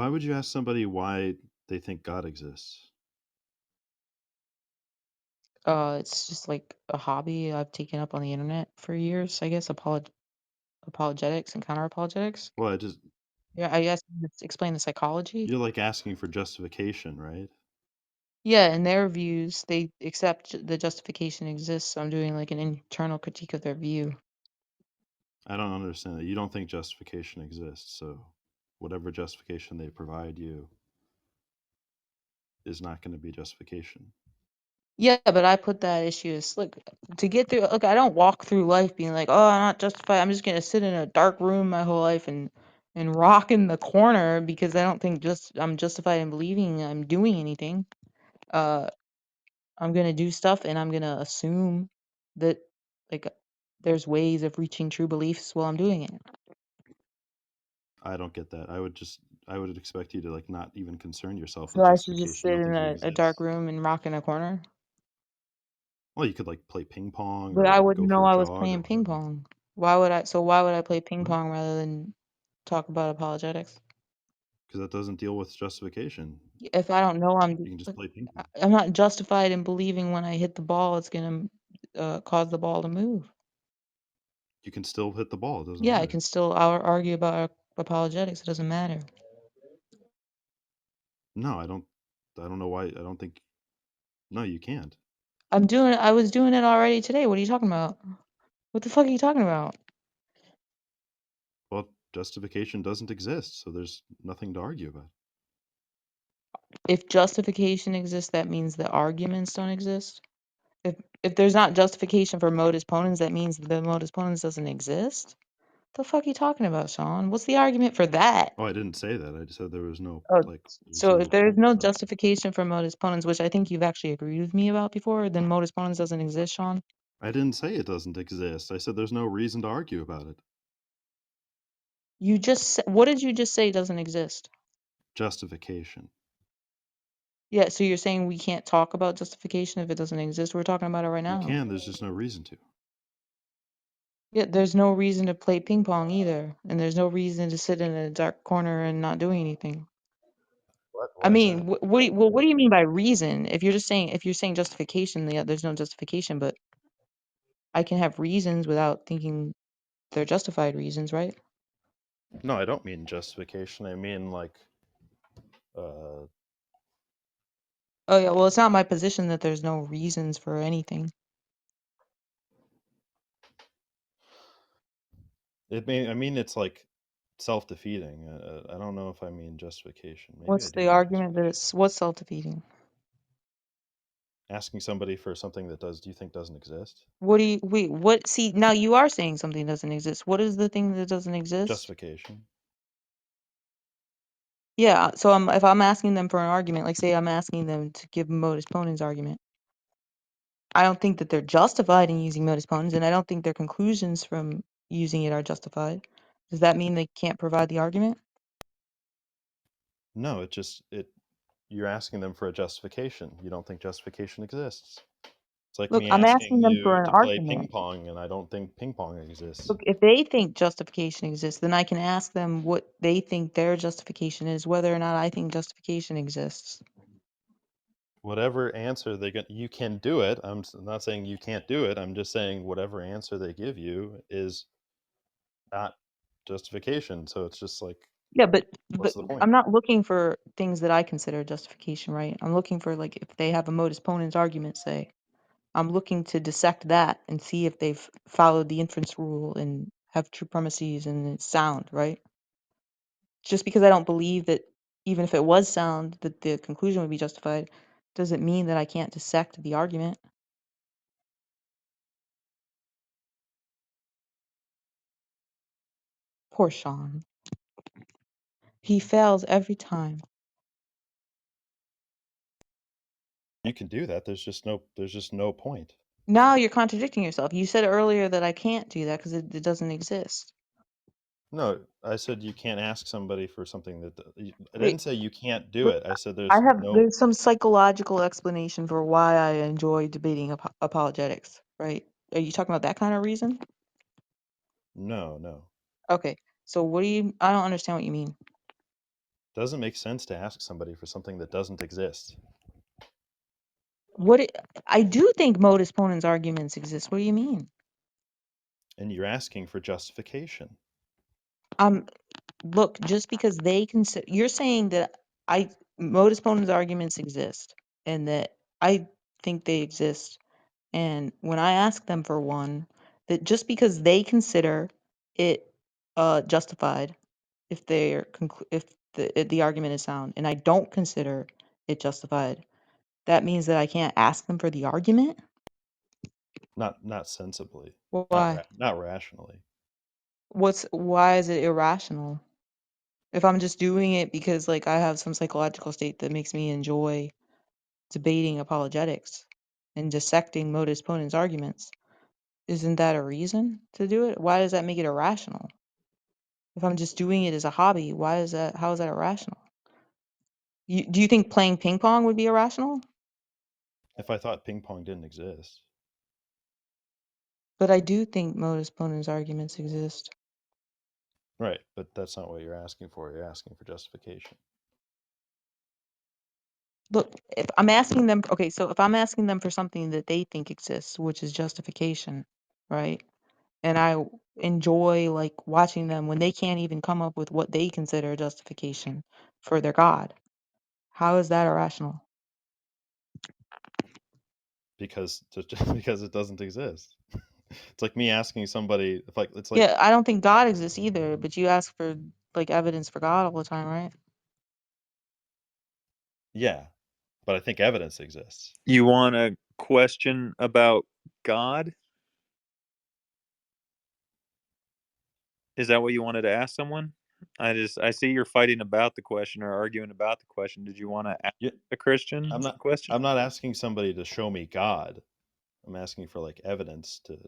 Why would you ask somebody why they think God exists? It's just like a hobby I've taken up on the internet for years, I guess, apologetics and counter-apologetics. Well, I just Yeah, I guess just explain the psychology. you're like asking for justification, right? Yeah, in their views, they accept the justification exists, so I'm doing like an internal critique of their view. I don't understand that. You don't think justification exists, so whatever justification they provide you is not going to be justification. Yeah, but I put that issue as look to get through. Look, I don't walk through life being like, "Oh, I'm not justified. I'm just gonna sit in a dark room my whole life and rock in the corner because I don't think just I'm justified in believing I'm doing anything." Uh, I'm gonna do stuff and I'm gonna assume that like there's ways of reaching true beliefs while I'm doing it. I don't get that. I would expect you to like not even concern yourself So with I should just justification. sit You don't in think it a dark exists. room and rock in a corner. Well, you could like play ping pong But or I like wouldn't go for know a I was jog or playing ping whatever. pong. Why would I? So why would I play ping What? pong rather than talk about apologetics? Because that doesn't deal with justification. If I don't know You can just play ping pong. I'm not justified in believing when I hit the ball, it's gonna cause the ball to move. You can still hit the ball. It doesn't Yeah, I matter. can still argue about apologetics. It doesn't matter. No, I don't. I don't know why. I don't think. No, you can't. I was doing it already today. What are you talking about? What the fuck are you talking about? Well, justification doesn't exist, so there's nothing to argue about. If justification exists, that means the arguments don't exist. If there's not justification for modus ponens, that means the modus ponens doesn't exist. The fuck are you talking about, Sean? What's the argument for that? Oh, I didn't say that. I just said there was no Oh, like. There's so if no. there's no Uh, justification for modus ponens, which I think you've actually agreed with me about before, then modus ponens doesn't exist, Sean. I didn't say it doesn't exist. I said there's no reason to argue about it. What did you just say doesn't exist? Justification. Yeah, so you're saying we can't talk about justification if it doesn't exist? We're talking about it right You now. can. There's just no reason to. Yeah, there's no reason to play ping pong either, and there's no reason to sit in a dark corner and not doing anything. What? I Why is mean, that? what do you mean by reason? If you're saying justification, yeah, there's no justification, but I can have reasons without thinking they're justified reasons, right? No, I don't mean justification. I mean like. Uh, Oh yeah, well, it's not my position that there's no reasons for anything. it may. I mean it's like self-defeating. I don't know if I mean justification. Maybe I What's do the mean argument that justification. it's what's self-defeating? Asking somebody for something that does do you think doesn't exist? What do you wait? What? See, now you are saying something doesn't exist. What is the thing that doesn't exist? Justification. Yeah, so if I'm asking them for an argument, like say I'm asking them to give modus ponens argument, I don't think that they're justified in using modus ponens, and I don't think their conclusions from using it are justified. Does that mean they can't provide the argument? No, it just it. You're asking them for a justification. You don't think justification exists. It's like Look, me I'm asking asking them for you an to play ping argument. pong, and I don't think ping pong exists. Look, if they think justification exists, then I can ask them what they think their justification is, whether or not I think justification exists. Whatever answer they get, you can do it. Not saying you can't do it. I'm just saying whatever answer they give you is not justification. So it's just like, Yeah, what's but the point? I'm not looking for things that I consider justification, right? I'm looking for like if they have a modus ponens argument, say, I'm looking to dissect that and see if they've followed the inference rule and have true premises and it's sound, right? Just because I don't believe that even if it was sound, that the conclusion would be justified, doesn't mean that I can't dissect the argument. Poor Sean. He fails every time. You can do that. There's just no point. Now you're contradicting yourself. You said earlier that I can't do that because it doesn't exist. No, I said you can't ask somebody for something that I Wait, didn't say you can't do but it. I said there's some psychological explanation for why I enjoy debating apologetics, right? Are you talking about that kind of reason? no. Okay. So I don't understand what you mean. Doesn't make sense to ask somebody for something that doesn't exist. I do think modus ponens arguments exist. What do you mean? And you're asking for justification. Um, look, just because they consider, you're saying that I modus ponens arguments exist, and that I think they exist, and when I ask them for one, that just because they consider it justified, if if the argument is sound, and I don't consider it justified, that means that I can't ask them for the argument. Not sensibly. Why? Not rationally. Why is it irrational? If I'm just doing it because like I have some psychological state that makes me enjoy debating apologetics and dissecting modus ponens arguments, isn't that a reason to do it? Why does that make it irrational? If I'm just doing it as a hobby, how is that irrational? Do you think playing ping pong would be irrational? If I thought ping pong didn't exist. But I do think modus ponens arguments exist. Right, but that's not what you're asking for. You're asking for justification. Look, if I'm asking them, okay, so if I'm asking them for something that they think exists, which is justification, right? And I enjoy like watching them when they can't even come up with what they consider justification for their God. How is that irrational? Because just because it doesn't exist. It's like me asking somebody if like it's like Yeah, I don't think God exists either, but you ask for like evidence for God all the time, right? yeah, but I think evidence exists. You want a question about God? Is that what you wanted to ask someone? I see you're fighting about the question or arguing about the question. Did you want to ask Yeah, a Christian I'm a not question? I'm not asking somebody to show me God. I'm asking for like evidence to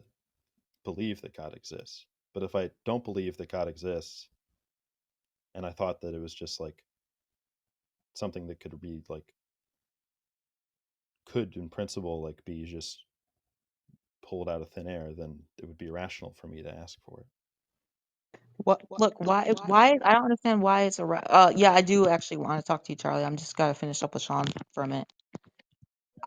believe that God exists. But if I don't believe that God exists and I thought that it was just like something that could be like could in principle like be just pulled out of thin air, then it would be irrational for me to ask for it. What look, I don't understand why it's yeah, I do actually want to talk to you, Charlie. I'm just gotta finish up with Sean for a minute.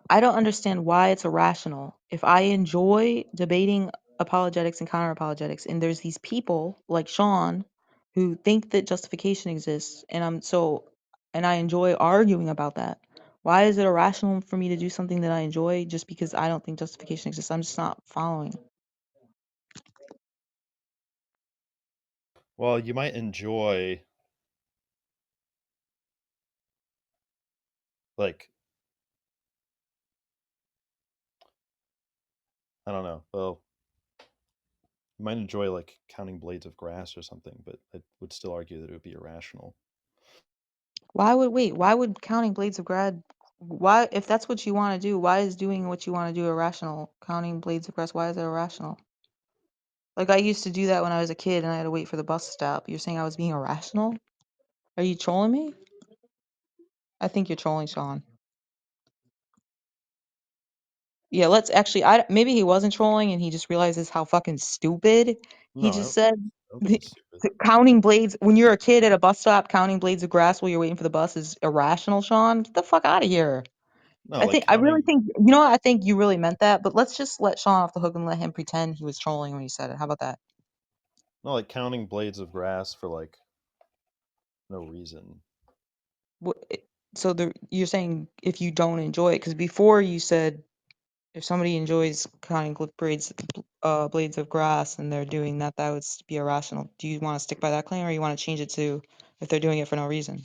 I don't understand why it's irrational. If I enjoy debating apologetics and counter apologetics, and there's these people like Sean who think that justification exists, and I enjoy arguing about that. Why is it irrational for me to do something that I enjoy just because I don't think justification exists? I'm just not following. Well, you might enjoy like I don't know. Well, you might enjoy like counting blades of grass or something, but I would still argue that it would be irrational. Why would counting blades of grass, why, if that's what you want to do, why is doing what you want to do irrational? Counting blades of grass, why is it irrational? Like I used to do that when I was a kid and I had to wait for the bus to stop. You're saying I was being irrational? Are you trolling me? I think you're trolling Sean. Yeah, let's actually, maybe he wasn't trolling and he just realizes how fucking stupid he No, just said. I don't think it's stupid. Counting blades, when you're a kid at a bus stop, counting blades of grass while you're waiting for the bus is irrational, Sean. Get the fuck out of here. No, like I really counting think, you know what? I think you really meant that, but let's just let Sean off the hook and let him pretend he was trolling when he said it. How about that? no, like counting blades of grass for like no reason. What, so you're saying if you don't enjoy it, because before you said if somebody enjoys cutting blades of grass and they're doing that, that would be irrational. Do you want to stick by that claim, or you want to change it to if they're doing it for no reason?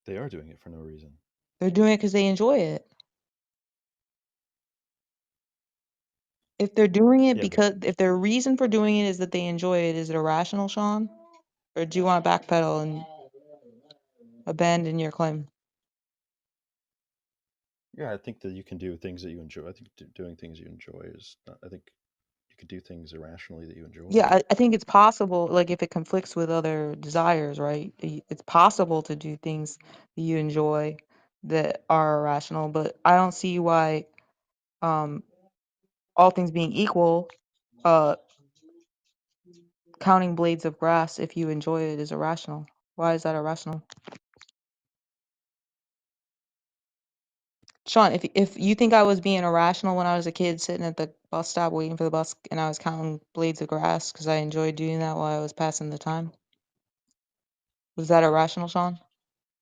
They are doing it for no reason. They're doing it because they enjoy it. If they're doing it Yeah, but because if their reason for doing it is that they enjoy it, is it irrational, Sean? Or do you want to backpedal and abandon your claim? yeah, I think that you can do things that you enjoy. I think doing things you enjoy is not, I think you can do things irrationally that you enjoy. Yeah, I think it's possible, like if it conflicts with other desires, right? It's possible to do things that you enjoy that are irrational, but I don't see why, um, all things being equal, uh, counting blades of grass if you enjoy it is irrational. Why is that irrational? Sean, if you think I was being irrational when I was a kid sitting at the bus stop waiting for the bus and I was counting blades of grass because I enjoyed doing that while I was passing the time, was that irrational, Sean?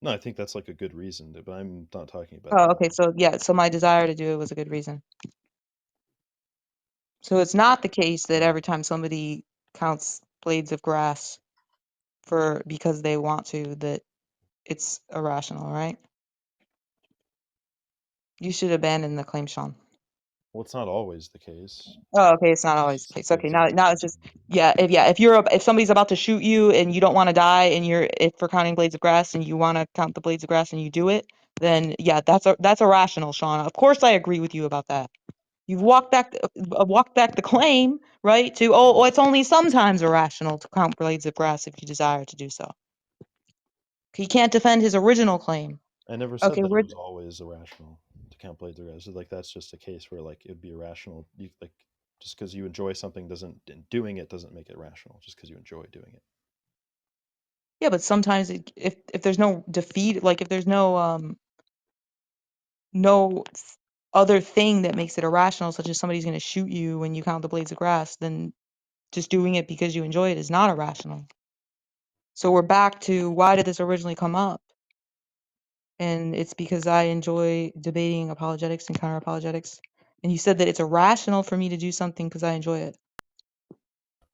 No, I think that's like a good reason, but I'm not talking about Oh, that. okay. So yeah, so my desire to do it was a good reason. So it's not the case that every time somebody counts blades of grass for because they want to, that it's irrational, right? You should abandon the claim, Sean. Well, it's not always the case. Oh, okay. It's not It's always the just case. Okay, there's different now it's just if somebody's about to shoot you and you don't want to die and if for counting blades of grass and you want to count the blades of grass and you do it, then yeah, that's irrational, Sean. Of course, I agree with you about that. You've walked back the claim, right? To it's only sometimes irrational to count blades of grass if you desire to do so. He can't defend his original claim. I never said Okay, that it we're was always irrational to count blades of grass. Like that's just a case where like it'd be irrational. You like just because you enjoy something doesn't doing it doesn't make it rational. Just because you enjoy doing it. yeah, but sometimes if there's no defeat, like if there's no other thing that makes it irrational, such as somebody's going to shoot you when you count the blades of grass, then just doing it because you enjoy it is not irrational. So we're back to why did this originally come up? And it's because I enjoy debating apologetics and counter apologetics. And you said that it's irrational for me to do something because I enjoy it.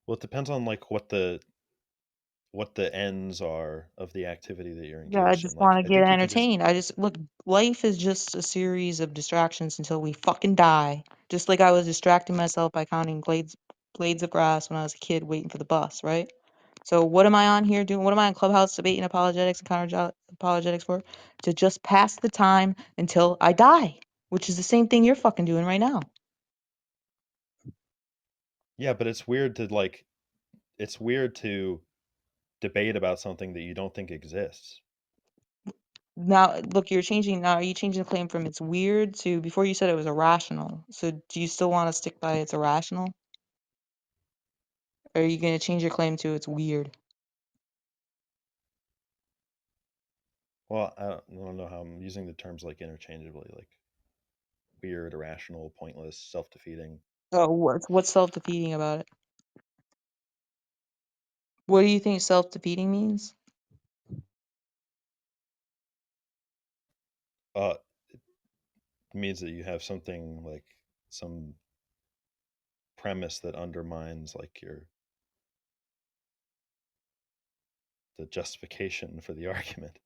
Well, it depends on like what the ends are of the activity that you're Yeah, I engaged in. just Like want to I get think you can just entertained. I just look, life is just a series of distractions until we fucking die. Just like I was distracting myself by counting blades of grass when I was a kid waiting for the bus, right? So what am I on here doing? What am I on Clubhouse debating apologetics and counter apologetics for? To just pass the time until I die, which is the same thing you're fucking doing right now. yeah, but it's weird to debate about something that you don't think exists. Now, look, are you changing the claim from it's weird to before you said it was irrational. So do you still want to stick by it's irrational? Or are you going to change your claim to it's weird? Well, I don't know how I'm using the terms like interchangeably, like weird, irrational, pointless, self-defeating. Oh, what's self-defeating about it? What do you think self-defeating means? It means that you have something like some premise that undermines like the justification for the argument.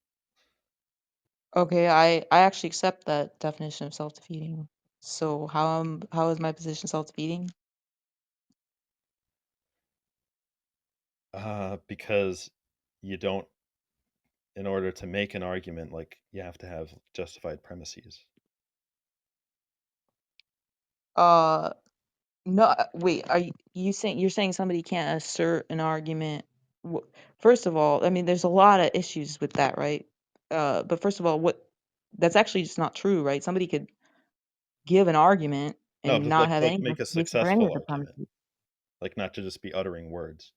Okay, I actually accept that definition of self-defeating. So how is my position self-defeating? Because you don't, in order to make an argument, like you have to have justified premises. Uh, no, wait, you're saying somebody can't assert an argument? First of all, I mean, there's a lot of issues with that, right? But first of all, that's actually just not true, right? Somebody could give an argument No, and just not have any make a justification for any successful of the argument, premises. like not to just be uttering words.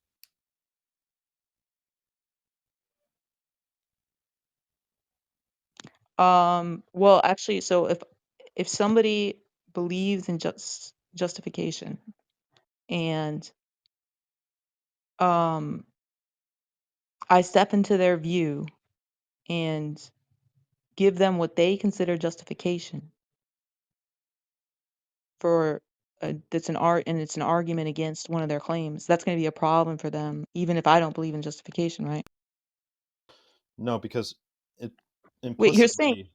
Well, actually, so if somebody believes in justification and um I step into their view and give them what they consider justification for that's an art and it's an argument against one of their claims, that's going to be a problem for them, even if I don't believe in justification, right? No, because it Wait, implicitly,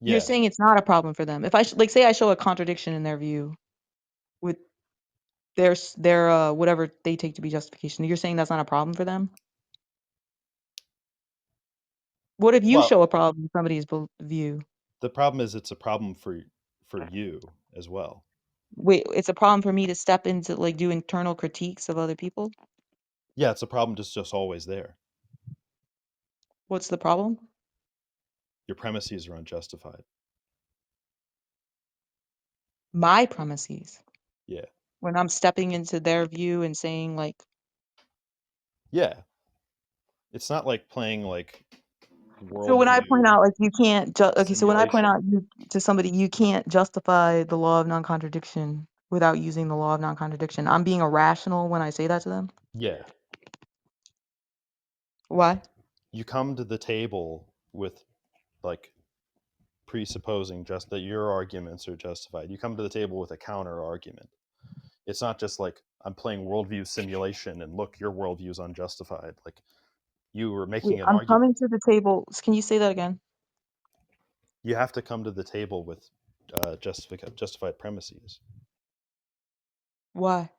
you're yeah. saying it's not a problem for them. If I like say I show a contradiction in their view with their whatever they take to be justification, you're saying that's not a problem for them? What if you Well, show a problem in somebody's view? the problem is it's a problem for you as well. Wait, it's a problem for me to step into like do internal critiques of other people? Yeah, it's a problem just always there. What's the problem? Your premises are unjustified. My premises. Yeah. When I'm stepping into their view and saying like, Yeah. It's not like playing like So when I point worldview out like you can't okay, so when I point simulation. out to somebody you can't justify the law of non-contradiction without using the law of non-contradiction, I'm being irrational when I say that to them. Yeah. Why? You come to the table with like presupposing just that your arguments are justified. You come to the table with a counter argument. It's not just like I'm playing worldview simulation and look, your worldview is unjustified. Like you were Wait, making an I'm argument. coming to the table. Can you say that again? You have to come to the table with justified premises, Why?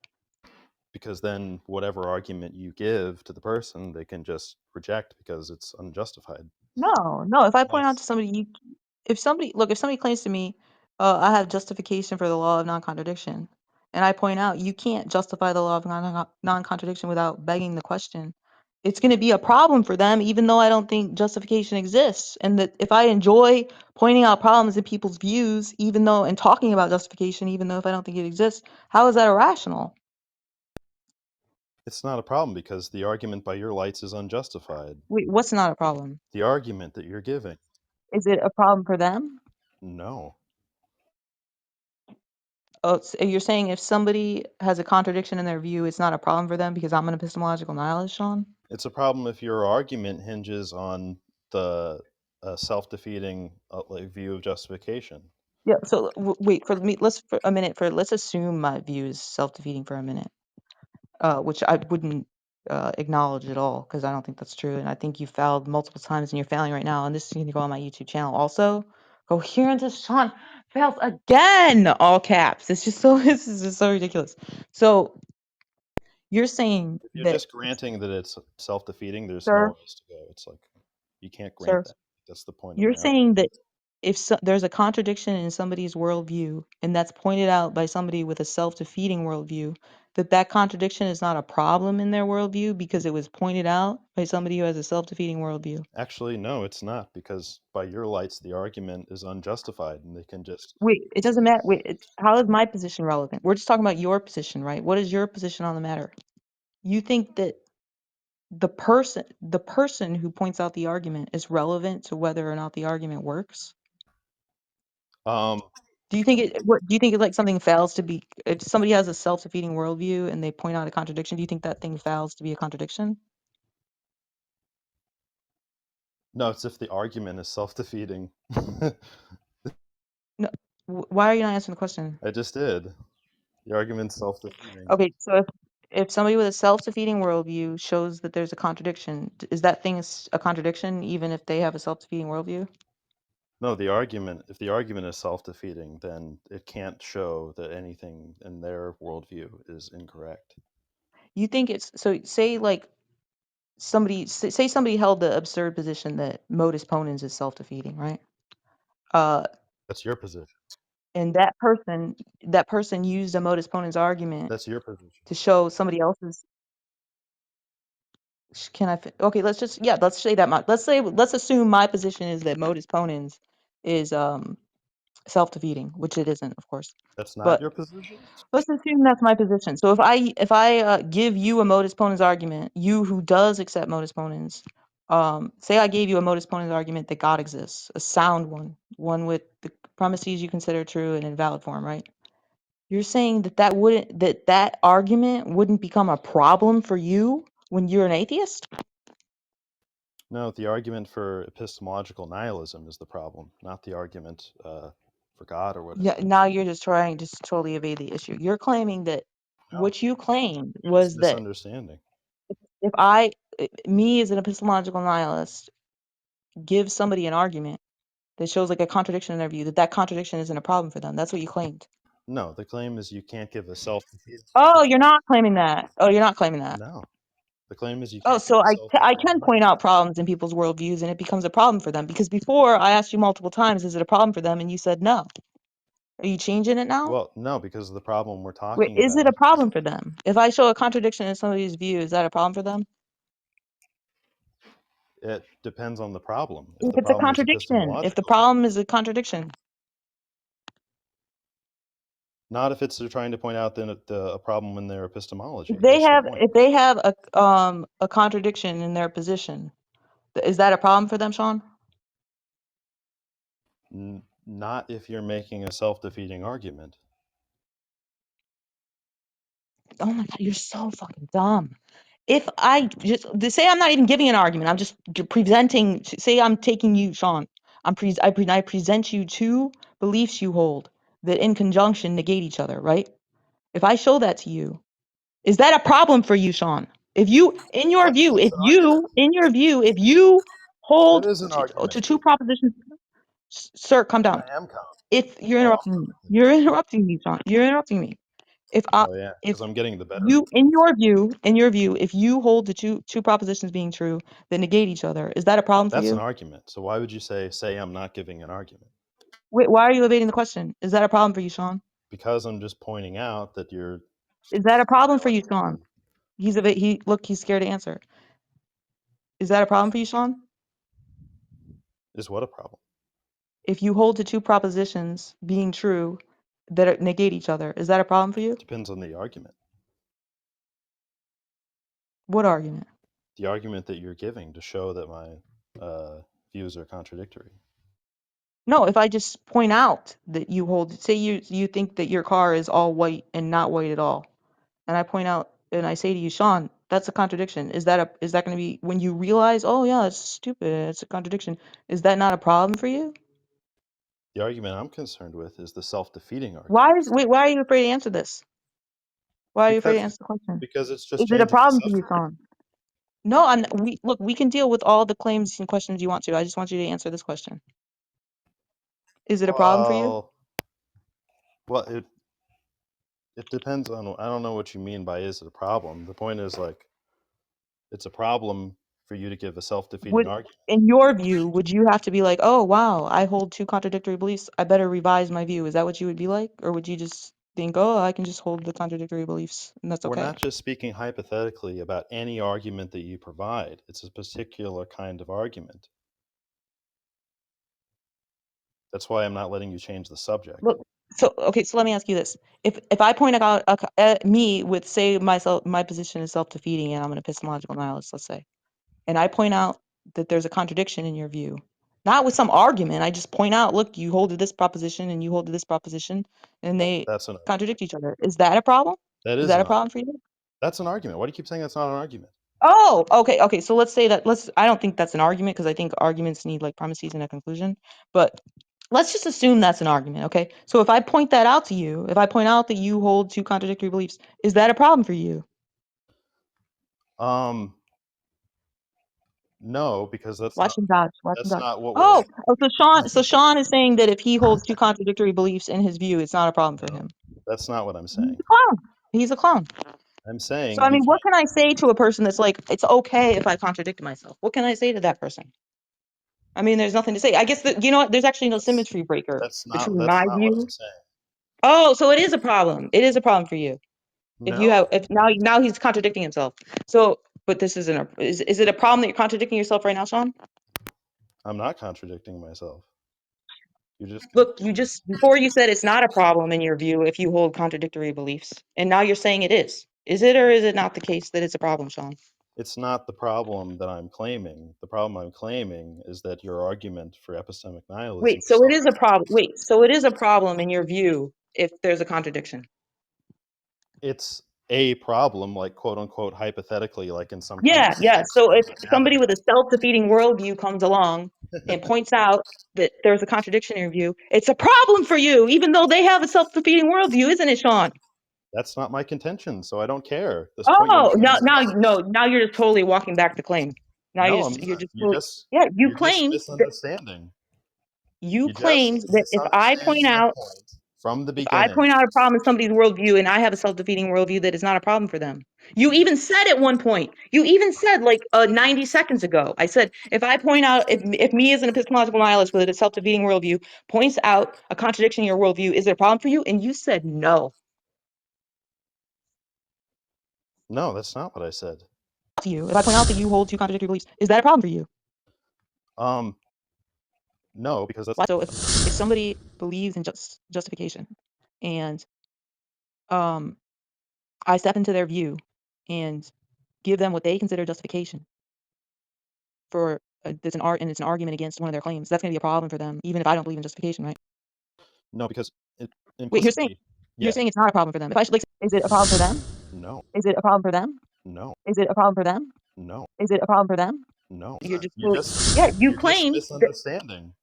because then whatever argument you give to the person, they can just reject because it's unjustified. No. If I point out That's to somebody, if somebody claims to me, I have justification for the law of non-contradiction, and I point out you can't justify the law of non-contradiction without begging the question, it's going to be a problem for them, even though I don't think justification exists. And that if I enjoy pointing out problems in people's views, even though and talking about justification, even though if I don't think it exists, how is that irrational? it's not a problem because the argument by your lights is unjustified. Wait, what's not a problem? The argument that you're giving, Is it a problem for them? no. Oh, so you're saying if somebody has a contradiction in their view, it's not a problem for them because I'm an epistemological nihilist, Sean? It's a problem if your argument hinges on the self-defeating like view of justification. Yeah. So wait for me. Let's assume my view is self-defeating for a minute, which I wouldn't acknowledge at all because I don't think that's true, and I think you failed multiple times and you're failing right now. And this is going to go on my YouTube channel also. Coherentist Sean fails again, all caps. It's just so this is just so ridiculous. So you're saying If you're that, just granting that it's self-defeating, there's sir, nowhere else to go. It's like you can't grant sir, that. That's the point of you're my argument. saying that if there's a contradiction in somebody's worldview and that's pointed out by somebody with a self-defeating worldview, that contradiction is not a problem in their worldview because it was pointed out by somebody who has a self-defeating worldview. Actually, no, it's not, because by your lights, the argument is unjustified, and they can just. Wait, it doesn't matter. Wait, how is my position relevant? We're just talking about your position, right? What is your position on the matter? You think that the person who points out the argument is relevant to whether or not the argument works? Um, Do you think do you think it like something fails to be if somebody has a self-defeating worldview and they point out a contradiction, do you think that thing fails to be a contradiction? no, it's if the argument is self-defeating. No. Why are you not answering the question? I just did. The argument's self-defeating. Okay, so if somebody with a self-defeating worldview shows that there's a contradiction, is that thing a contradiction even if they have a self-defeating worldview? No, the argument. If the argument is self-defeating, then it can't show that anything in their worldview is incorrect. You think it's so say like say somebody held the absurd position that modus ponens is self-defeating, right? Uh, That's your position. and that person used a modus ponens argument That's your position. to show somebody else's. Can I? Okay, let's say that let's assume my position is that modus ponens is self-defeating, which it isn't, of course. That's not But your position? let's assume that's my position. So if I give you a modus ponens argument, you who does accept modus ponens, say I gave you a modus ponens argument that God exists, a sound one with the premises you consider true and in valid form, right? You're saying that argument wouldn't become a problem for you when you're an atheist? No, the argument for epistemological nihilism is the problem, not the argument for God or Yeah, whatever. now you're just trying to totally evade the issue. You're claiming that No, what you claimed you're just was that misunderstanding. if me as an epistemological nihilist, give somebody an argument that shows like a contradiction in their view, that contradiction isn't a problem for them. That's what you claimed. No, the claim is you can't give a self-defeating Oh, argument. you're not claiming that. Oh, you're not claiming that. No, the claim is you Oh, can't give so a I self-defeating can point argument. out problems in people's worldviews and it becomes a problem for them because before I asked you multiple times, is it a problem for them? And you said no. Are you changing it now? Well, no, because the problem we're Wait, talking is it a about, problem for them? If I show a contradiction in somebody's view, is that a problem for them? it depends on the problem. If If the it's a problem is contradiction, if the epistemological, problem is a contradiction. Not if it's they're trying to point out a problem in their epistemology. If they That's the have point. a contradiction in their position, is that a problem for them, Sean? Not if you're making a self-defeating argument. Oh my God, you're so fucking dumb. If I just say I'm not even giving an argument, I'm just presenting. Say I'm taking you, Sean. I present you two beliefs you hold that in conjunction negate each other, right? If I show that to you, is that a problem for you, Sean? If you, in your What? view, That's an argument. if you hold That is an argument. to two propositions, sir, calm down. I am calm. If you're Oh, interrupting me, Sean. You're interrupting me. If oh yeah, because I'm getting the better of you, in your view, if you hold the two propositions being true that negate each other, is that a problem for That's an you? argument. So why would you say I'm not giving an argument? Wait, why are you evading the question? Is that a problem for you, Sean? Because I'm just pointing out that Is that a problem for you, dialectical. Sean? He's scared to answer. Is that a problem for you, Sean? Is what a problem? If you hold to two propositions being true that negate each other, is that a problem for you? Depends on the argument. What argument? The argument that you're giving to show that my views are contradictory. No, if I just point out that you hold, say you think that your car is all white and not white at all, and I point out and I say to you, Sean, that's a contradiction. Is that going to be when you realize, oh yeah, it's stupid, it's a contradiction? Is that not a problem for you? The argument I'm concerned with is the self-defeating Why argument. are you afraid to answer this? Why are you afraid to Because answer the question? because it's just Is it a changing the problem for you, subject. Sean? No, we can deal with all the claims and questions you want to. I just want you to answer this question. Is it a problem for you? Well, it depends on. I don't know what you mean by is it a problem. The point is like it's a problem for you to give a self-defeating argument. In your view, would you have to be like, oh wow, I hold two contradictory beliefs, I better revise my view? Is that what you would be like? Or would you just think, oh, I can just hold the contradictory beliefs and that's We're okay? not just speaking hypothetically about any argument that you provide. It's a particular kind of argument. That's why I'm not letting you change the subject. Look, so let me ask you this: if I point out me with say my position is self-defeating and I'm an epistemological nihilist, let's say, and I point out that there's a contradiction in your view, not with some argument, I just point out, look, you hold to this proposition and you hold to this proposition, and they That's an contradict each other. Is that a problem? that Is is that an a problem for you? that's an argument. Why do you keep saying that's not an argument? Oh, okay. So let's say that I don't think that's an argument because I think arguments need like premises and a conclusion. But let's just assume that's an argument, okay? So if I point that out to you, if I point out that you hold two contradictory beliefs, is that a problem for you? No, because that's Watch him dodge. Watch him that's dodge. not what we're Oh, so Sean is saying that if he holds two contradictory beliefs in his view, it's not a problem for him. that's not what I'm He's saying. a clown. He's a clown. I'm So saying I you mean, what can't. can I say to a person that's like, it's okay if I contradict myself? What can I say to that person? I mean, there's nothing to say. I guess that you know what? There's actually no That's symmetry breaker between that's my not what I'm view. saying. Oh, so it is a problem. It is a problem for you. No, If now he's contradicting himself. So, but this isn't is it a problem that you're contradicting yourself right now, Sean? I'm not contradicting myself. You're just Look, you just before you said it's not a problem in your view if you hold contradictory beliefs, and now you're saying it is. Is it or is it not the case that it's a problem, Sean? it's not the problem that I'm claiming. The problem I'm claiming is that your argument for epistemic nihilism Wait, is so it somehow is a problem. Wait, so it is a problem in your view if there's a contradiction. it's a problem, like quote unquote hypothetically, like in some kind of Yeah. So if somebody gathering. with a self-defeating worldview comes along and points out that there's a contradiction in your view, it's a problem for you, even though they have a self-defeating worldview, isn't it, Sean? That's not my contention, so I don't care. This point you're Oh, making is invalid. now you're just totally walking back the claim. Now No, I'm you're not. just totally, yeah. You're just misunderstanding. You You just claimed that misunderstand my point from the if I beginning. point out a problem in somebody's worldview and I have a self-defeating worldview, that is not a problem for them. You even said at one point, you even said like 90 seconds ago, I said, if I point out, if me as an epistemological nihilist with a self-defeating worldview points out a contradiction in your worldview, is it a problem for you? And you said no. No, that's not what I said. To you, if I point out that you hold two contradictory beliefs, is that a problem for you? No, because that's So if somebody believes in justification and I step into their view and give them what they consider justification for it's an argument against one of their claims. That's going to be a problem for them, even if I don't believe in justification, right? No, because Wait, you're saying implicitly, yeah. it's not a problem for them. If I should, like, is it a problem for them? No, Is it a problem for them? no, Is it a problem for them? no, Is it a problem for them? no. You're just yeah. You're just misunderstanding.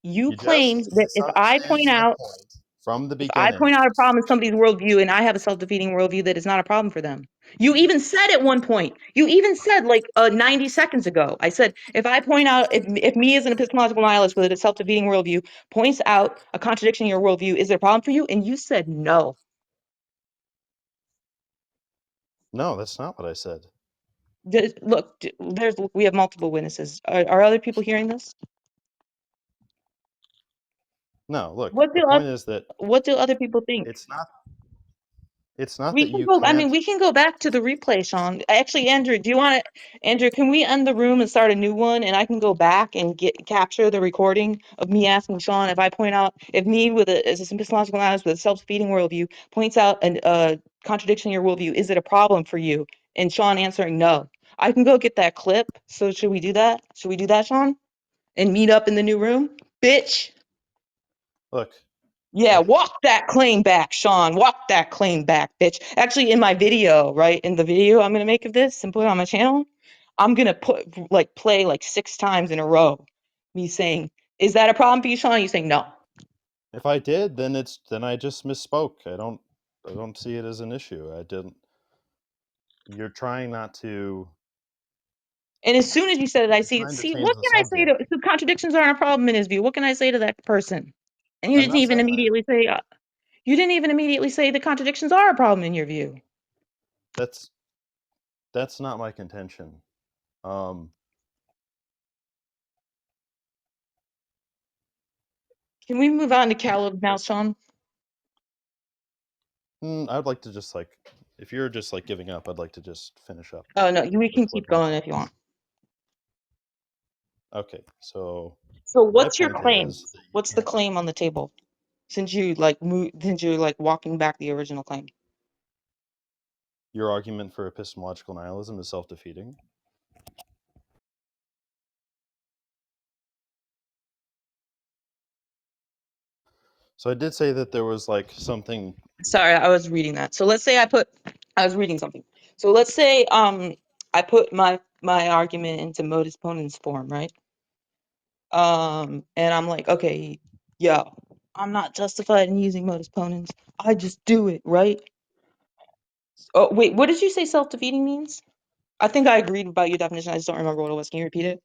You You claimed just that if I misunderstanding point my out point from the if I beginning. point out a problem in somebody's worldview and I have a self-defeating worldview, that is not a problem for them. You even said at one point, you even said like 90 seconds ago, I said, if I point out, if me as an epistemological nihilist with a self-defeating worldview points out a contradiction in your worldview, is there a problem for you? And you said no. No, that's not what I said. Look, we have multiple witnesses. Are other people hearing this? No, look, What the do point is that other people think? it's not We that can you go. I mean, can't. we can go back to the replay, Sean. Actually, Andrew, do you want to? Andrew, can we end the room and start a new one? And I can go back and capture the recording of me asking Sean if I point out if me as a epistemological nihilist with a self-defeating worldview points out a contradiction in your worldview, is it a problem for you? And Sean answering no. I can go get that clip. So should we do that? Should we do that, Sean? And meet up in the new room, bitch. Look, Yeah, like, walk that claim back, Sean. Walk that claim back, bitch. Actually, in my video, right? In the video I'm gonna make of this and put it on my channel, I'm gonna play like 6 times in a row. Me saying, "Is that a problem for you, Sean?" You saying no. if I did, then I just misspoke. I don't see it as an issue. I didn't. You're trying not to. And as soon as you said it, I You're see. trying to See, change what the can I say subject. to? So contradictions aren't a problem in his view. What can I say to that person? And you I'm didn't not even saying that. immediately say. You didn't even immediately say the contradictions are a problem in your view. That's not my contention. Um, Can we move on to Caleb now, Sean? I'd like to just if you're just giving up, I'd like to just finish up Oh no, we with can what keep my going point if you want. is. Okay, so So my what's your point claim? is that you What's the can't. claim on the table? Since you walking back the original claim. Your argument for epistemological nihilism is self-defeating. So I did say that there was something. Sorry, I was reading that. So let's say I was reading something. So let's say I put my argument into modus ponens form, right? And I'm like, okay, yo, I'm not justified in using modus ponens. I just do it, right? Oh wait, what did you say self-defeating means? I think I agreed about your definition. I just don't remember what it was. Can you repeat it?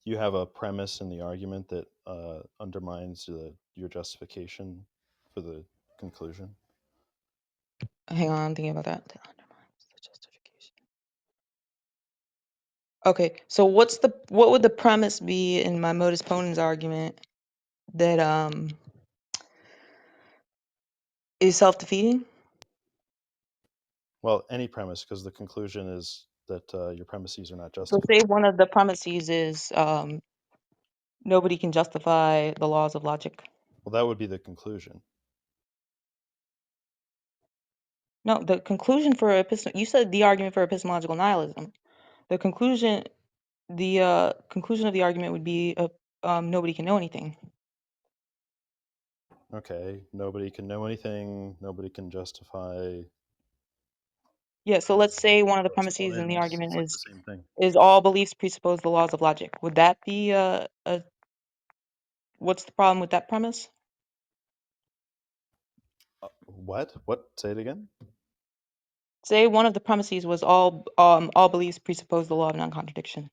You have a premise in the argument that undermines your justification for the conclusion. Hang on, I'm thinking about that. That undermines the justification. Okay, so what would the premise be in my modus ponens argument that is self-defeating? Well, any premise, because the conclusion is that your premises are not So justified. say one of the premises is nobody can justify the laws of logic. Well, that would be the conclusion. No, the conclusion for you said the argument for epistemological nihilism. The conclusion of the argument would be nobody can know anything. Okay, nobody can know anything. Nobody can justify. Yeah, so let's say one of the Those premises in the ponens. argument It's the same thing. is all beliefs presuppose the laws of logic. Would that be what's the problem with that premise? What? Say it again. Say one of the premises was all beliefs presuppose the law of non-contradiction.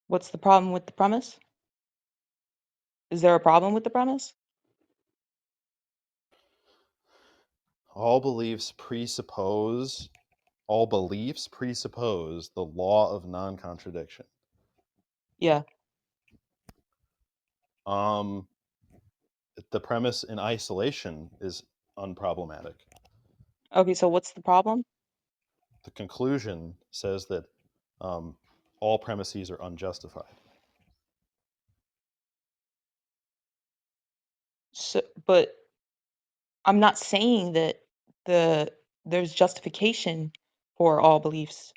What's the problem with the premise? Is there a problem with the premise? All beliefs presuppose the law of non-contradiction. Yeah. The premise in isolation is unproblematic. Okay, so what's the problem? The conclusion says that all premises are unjustified. but I'm not saying that there's justification for all beliefs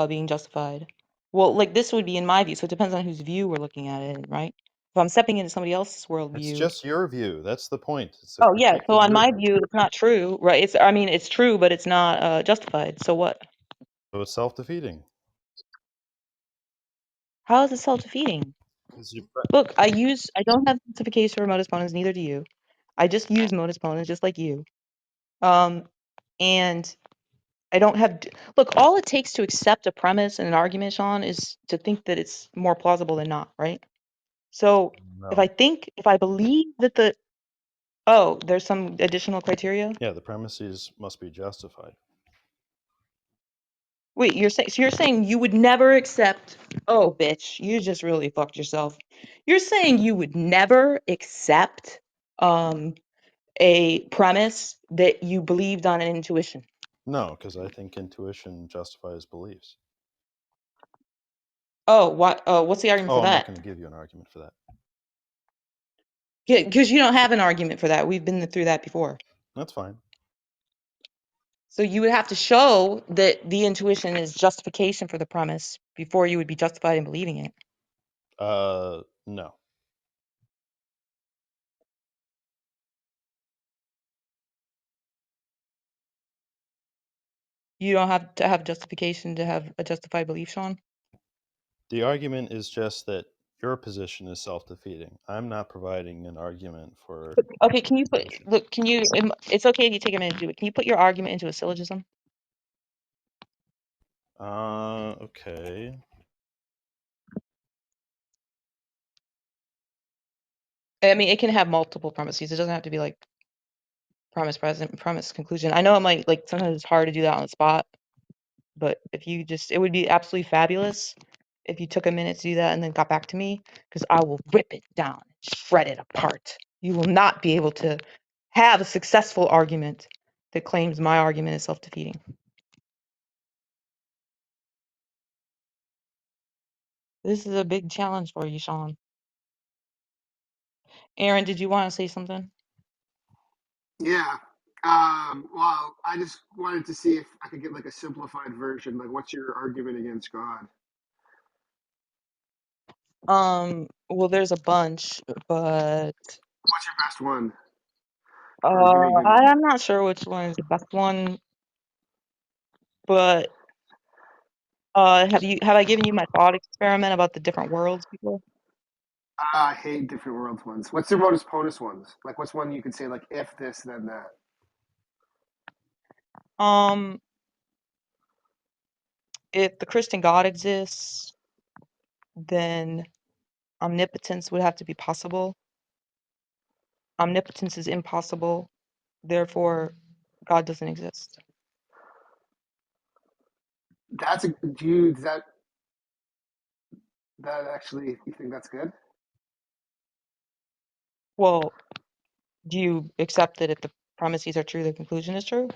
being justified. Well, like this would be in my view, so it depends on whose view we're looking at it, right? If I'm stepping into somebody else's It's worldview, just your view. That's the point. It's a oh yeah, critique so of on your my view. view, it's not true, right? It's true, but it's not justified. So what? So it's self-defeating. How is it self-defeating? 'Cause you Look, I don't have justification for modus ponens, neither do you. I just use modus ponens just like you. And I don't have look, all it takes to accept a premise and an argument, Sean, is to think that it's more plausible than not, right? So if No. I believe that oh, there's some additional criteria? Yeah, the premises must be justified. Wait, you're saying you would never accept, oh bitch, you just really fucked yourself. You're saying you would never accept a premise that you believed on an intuition. No, because I think intuition justifies beliefs. Oh, what's the argument Oh, for I'm not that? going to give you an argument for that. Yeah, because you don't have an argument for that. We've been through that before. That's fine. So you would have to show that the intuition is justification for the premise before you would be justified in believing it. No. You don't have to have justification to have a justified belief, Sean. The argument is just that your position is self-defeating. I'm not providing an argument for Okay, can you put intuition. look? Can you? It's okay if you take a minute to do it. Can you put your argument into a syllogism? Okay. I mean, it can have multiple premises. It doesn't have to be like premise, present, premise, conclusion. I know it might like sometimes it's hard to do that on the spot, but if you just, it would be absolutely fabulous if you took a minute to do that and then got back to me, because I will rip it down, shred it apart. You will not be able to have a successful argument that claims my argument is self-defeating. This is a big challenge for you, Sean. Aaron, did you want to say something? Yeah. Well, I just wanted to see if I could get like a simplified version. Like, what's your argument against God? Well, there's a bunch, but What's your best one? Or give me a good one. I'm not sure which one is the best one, but have I given you my thought experiment about the different worlds before? I hate different worlds ones. What's the modus ponens ones? Like, what's one you could say like if this then that? Um, if the Christian God exists, then omnipotence would have to be possible. Omnipotence is impossible, therefore God doesn't exist. That's a do you does that actually you think that's good? Well, do you accept that if the premises are true, the conclusion is true?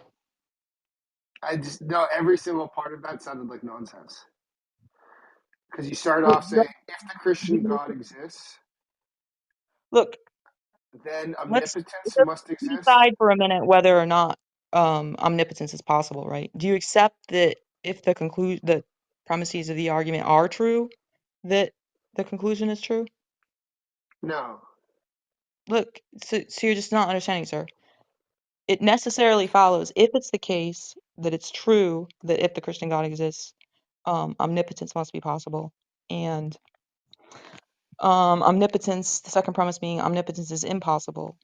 I just no every single part of that sounded like nonsense. Because you start Look, off saying if the Christian God exists, look, then let's omnipotence let's must put exist. aside for a minute whether or not omnipotence is possible, right? Do you accept that if the premises of the argument are true, that the conclusion is true? No. Look, so you're just not understanding, sir. It necessarily follows, if it's the case that it's true that if the Christian God exists, omnipotence must be possible, and omnipotence, the second premise being omnipotence is impossible.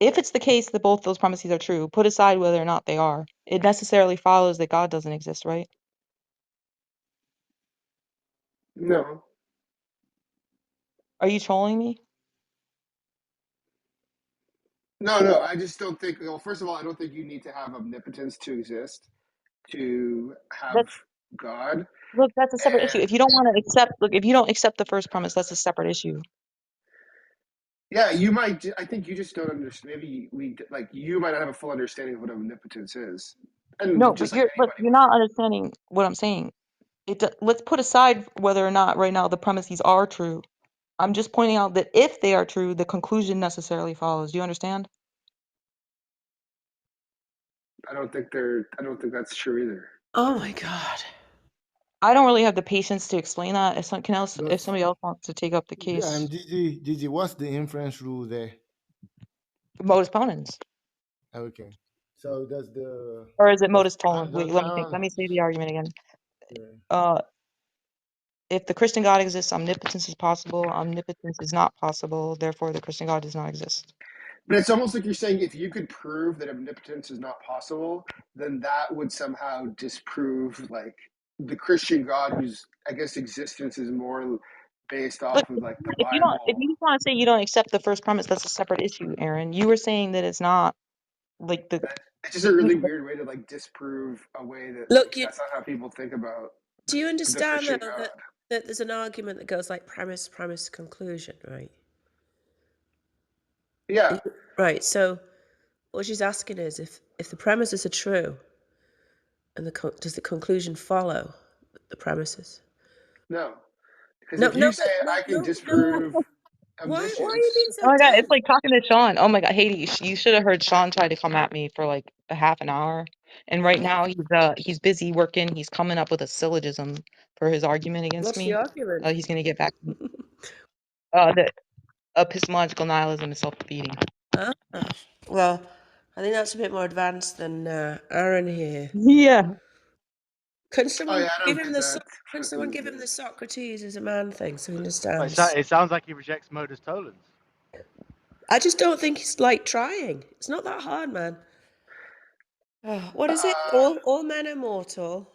If it's the case that both those premises are true, put aside whether or not they are, it necessarily follows that God doesn't exist, right? No. Are you trolling me? No. I just don't think. Well, first of all, I don't think you need to have omnipotence to exist to have That's God. look, that's a separate issue. And If you don't want to accept, look, if you don't accept the first premise, that's a separate issue. yeah, you might. I think you just don't understand. Maybe we like you might not have a full understanding of what omnipotence is, No, and but just like anybody you're not understanding what I'm saying. Let's put aside whether or not right now the premises are true. I'm just pointing out that if they are true, the conclusion necessarily follows. Do you understand? I don't think that's true either. Oh my God. I don't really have the patience to explain that. If But somebody else wants to take up the yeah, case, Gigi, what's the inference rule there? modus ponens, Okay. So does or is it does modus tollens? Wait, let me think. Let me say the argument again. yeah. If the Christian God exists, omnipotence is possible. Omnipotence is not possible. Therefore, the Christian God does not exist. But it's almost like you're saying if you could prove that omnipotence is not possible, then that would somehow disprove like the Christian God, whose I guess existence is more based But off of like the if you don't, if Bible. you just want to say you don't accept the first premise, that's a separate issue, Aaron. You were saying that it's not like the. It's just a really weird way to like disprove a way that like Look, that's not how people think about do you the understand Christian though God. that there's an argument that goes like premise, conclusion, right? Yeah. Right. So what she's asking is if the premises are true, and does the conclusion follow the premises? No. Because No, if you no, say but no, I can no, no. disprove Why are you being omniscience, so Oh my God, it's dumb? like talking to Sean. Oh my God, Haiti, you should have heard Sean try to come at me for like a half an hour, and right now he's busy working. He's coming up with a syllogism for his argument against What's the me. argument? He's gonna get back to me. The epistemological nihilism is self-defeating. Well, I think that's a bit more advanced than Aaron here. Yeah. Can oh someone yeah, I give don't him get the that Can someone fucking give him bit. the Socrates as a man thing so he But understands? it sounds like he rejects modus tollens. I just don't think he's like trying. It's not that hard, man. What is it? All men are mortal.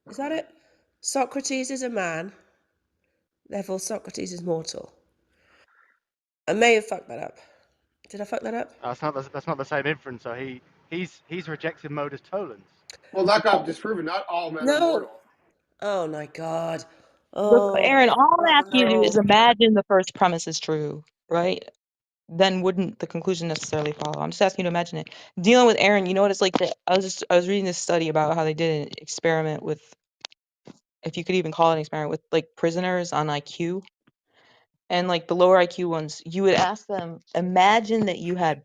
Is that it? Socrates is a man, therefore Socrates is mortal. I may have fucked that up. Did I fuck that up? That's not the same inference. So he's rejecting modus tollens. Well, that got disproven. Not all men are No. mortal. Oh my God. Look, Oh, Aaron, all I'm asking you to do is no. imagine the first premise is true, right? Then wouldn't the conclusion necessarily follow? I'm just asking you to imagine it. Dealing with Aaron, you know what it's like I was reading this study about how they did an experiment with, if you could even call it an experiment, with like prisoners on IQ. And like the lower IQ ones, you would ask them, imagine that you had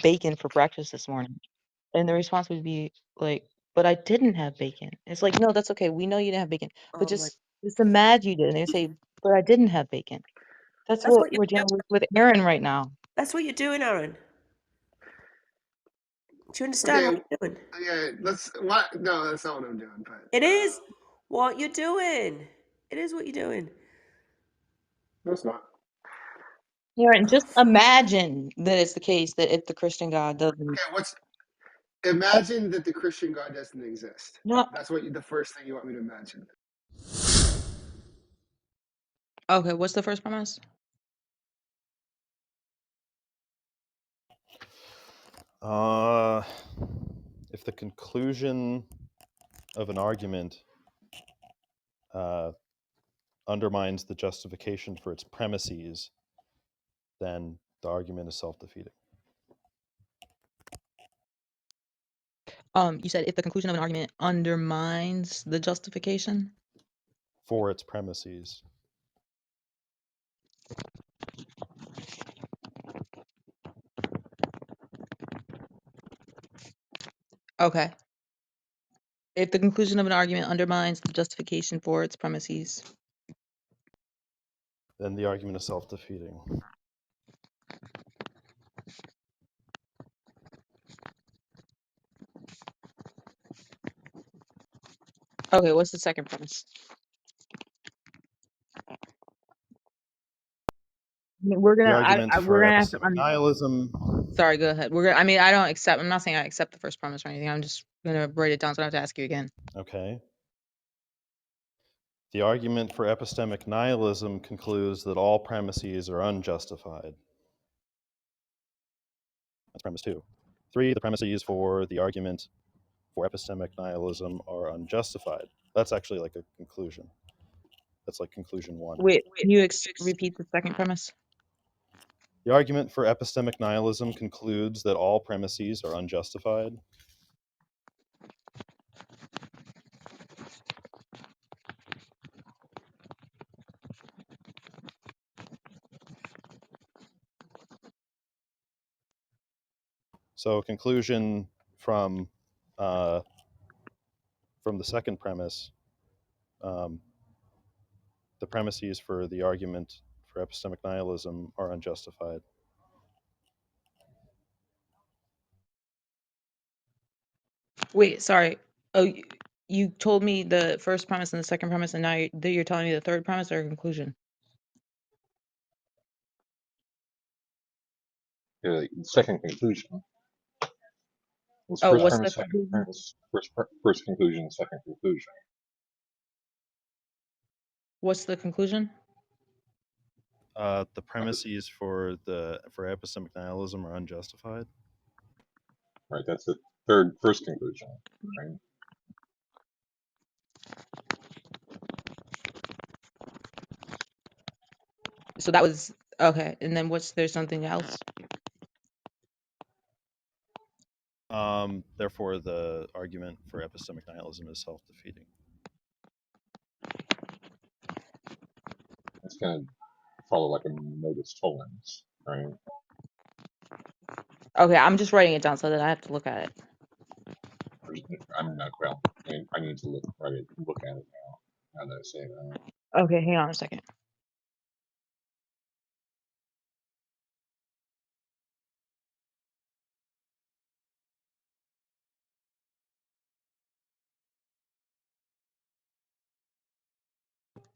bacon for breakfast this morning. And the response would be like, but I didn't have bacon. It's like, no, that's okay. We know you didn't have bacon. But Oh my. just imagine you did. And they say, but I didn't have bacon. That's That's what what you. we're dealing with Aaron right now. That's what you're doing, Aaron. Do you understand Okay, what you're doing? yeah, what? No, that's not what I'm doing. But It is what you're doing. It is what you're doing. no, it's not. Aaron, just imagine that it's the case that if the Christian God doesn't. Okay, imagine that the Christian God doesn't exist. No. That's the first thing you want me to imagine. Okay, what's the first premise? If the conclusion of an argument undermines the justification for its premises, then the argument is self-defeating. You said if the conclusion of an argument undermines the justification? For its premises. Okay. If the conclusion of an argument undermines the justification for its premises. Then the argument is self-defeating. Okay, what's the second premise? We're The gonna, argument we're for gonna have to. epistemic nihilism. Sorry, go ahead. We're gonna. I mean, I don't accept. I'm not saying I accept the first premise or anything. I'm just gonna write it down so I don't have to ask you again. Okay. The argument for epistemic nihilism concludes that all premises are unjustified. That's premise 2. 3, the premises for the argument for epistemic nihilism are unjustified. That's actually like a conclusion. That's like conclusion 1. Wait, can you repeat the second premise? The argument for epistemic nihilism concludes that all premises are unjustified. So conclusion from the second premise, the premises for the argument for epistemic nihilism are unjustified. Wait, sorry. Oh, you told me the first premise and the second premise, and now you're telling me the third premise or conclusion. Second conclusion. Was Oh, first what's the premise, second conclusion? premise, first conclusion, second conclusion. What's the conclusion? The premises for epistemic nihilism are unjustified. Right, that's the first conclusion, right? So that was okay. And then there's something else? Therefore, the argument for epistemic nihilism is self-defeating. It's going to follow like a modus tollens, right? Okay, I'm just writing it down so that I have to look at it. I'm not, well, I need to look at it now that I say that. Okay, hang on a second.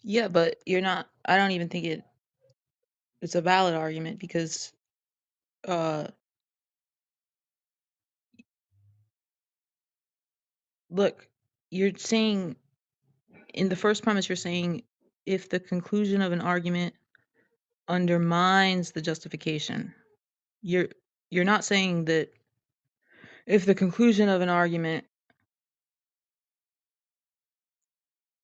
Yeah, but you're not. I don't even think it's a valid argument because look, you're saying in the first premise you're saying if the conclusion of an argument undermines the justification. You're not saying that if the conclusion of an argument,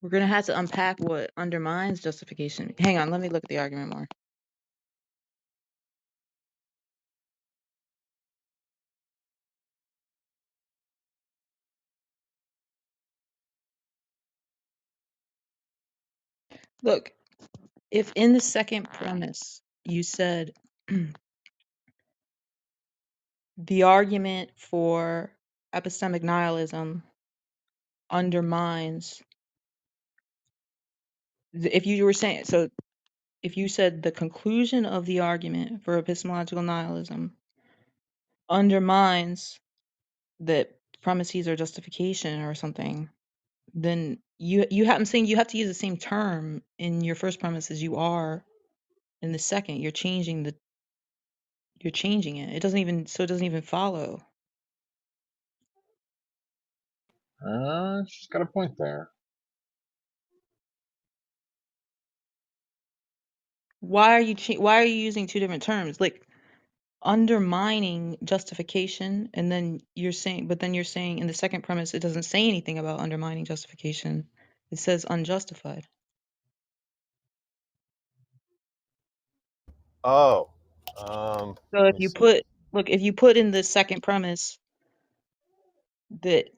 we're going to have to unpack what undermines justification. Hang on, let me look at the argument more. Look, if in the second premise you said the argument for epistemic nihilism undermines, if you were saying, so if you said the conclusion of the argument for epistemological nihilism undermines that premises or justification or something, then I'm saying you have to use the same term in your first premise as you are in the second. You're changing it. It doesn't even follow. She's got a point there. Why are you using two different terms? Like undermining justification, and then you're saying in the second premise it doesn't say anything about undermining justification. It says unjustified. Oh, So let if me you see. put in the second premise that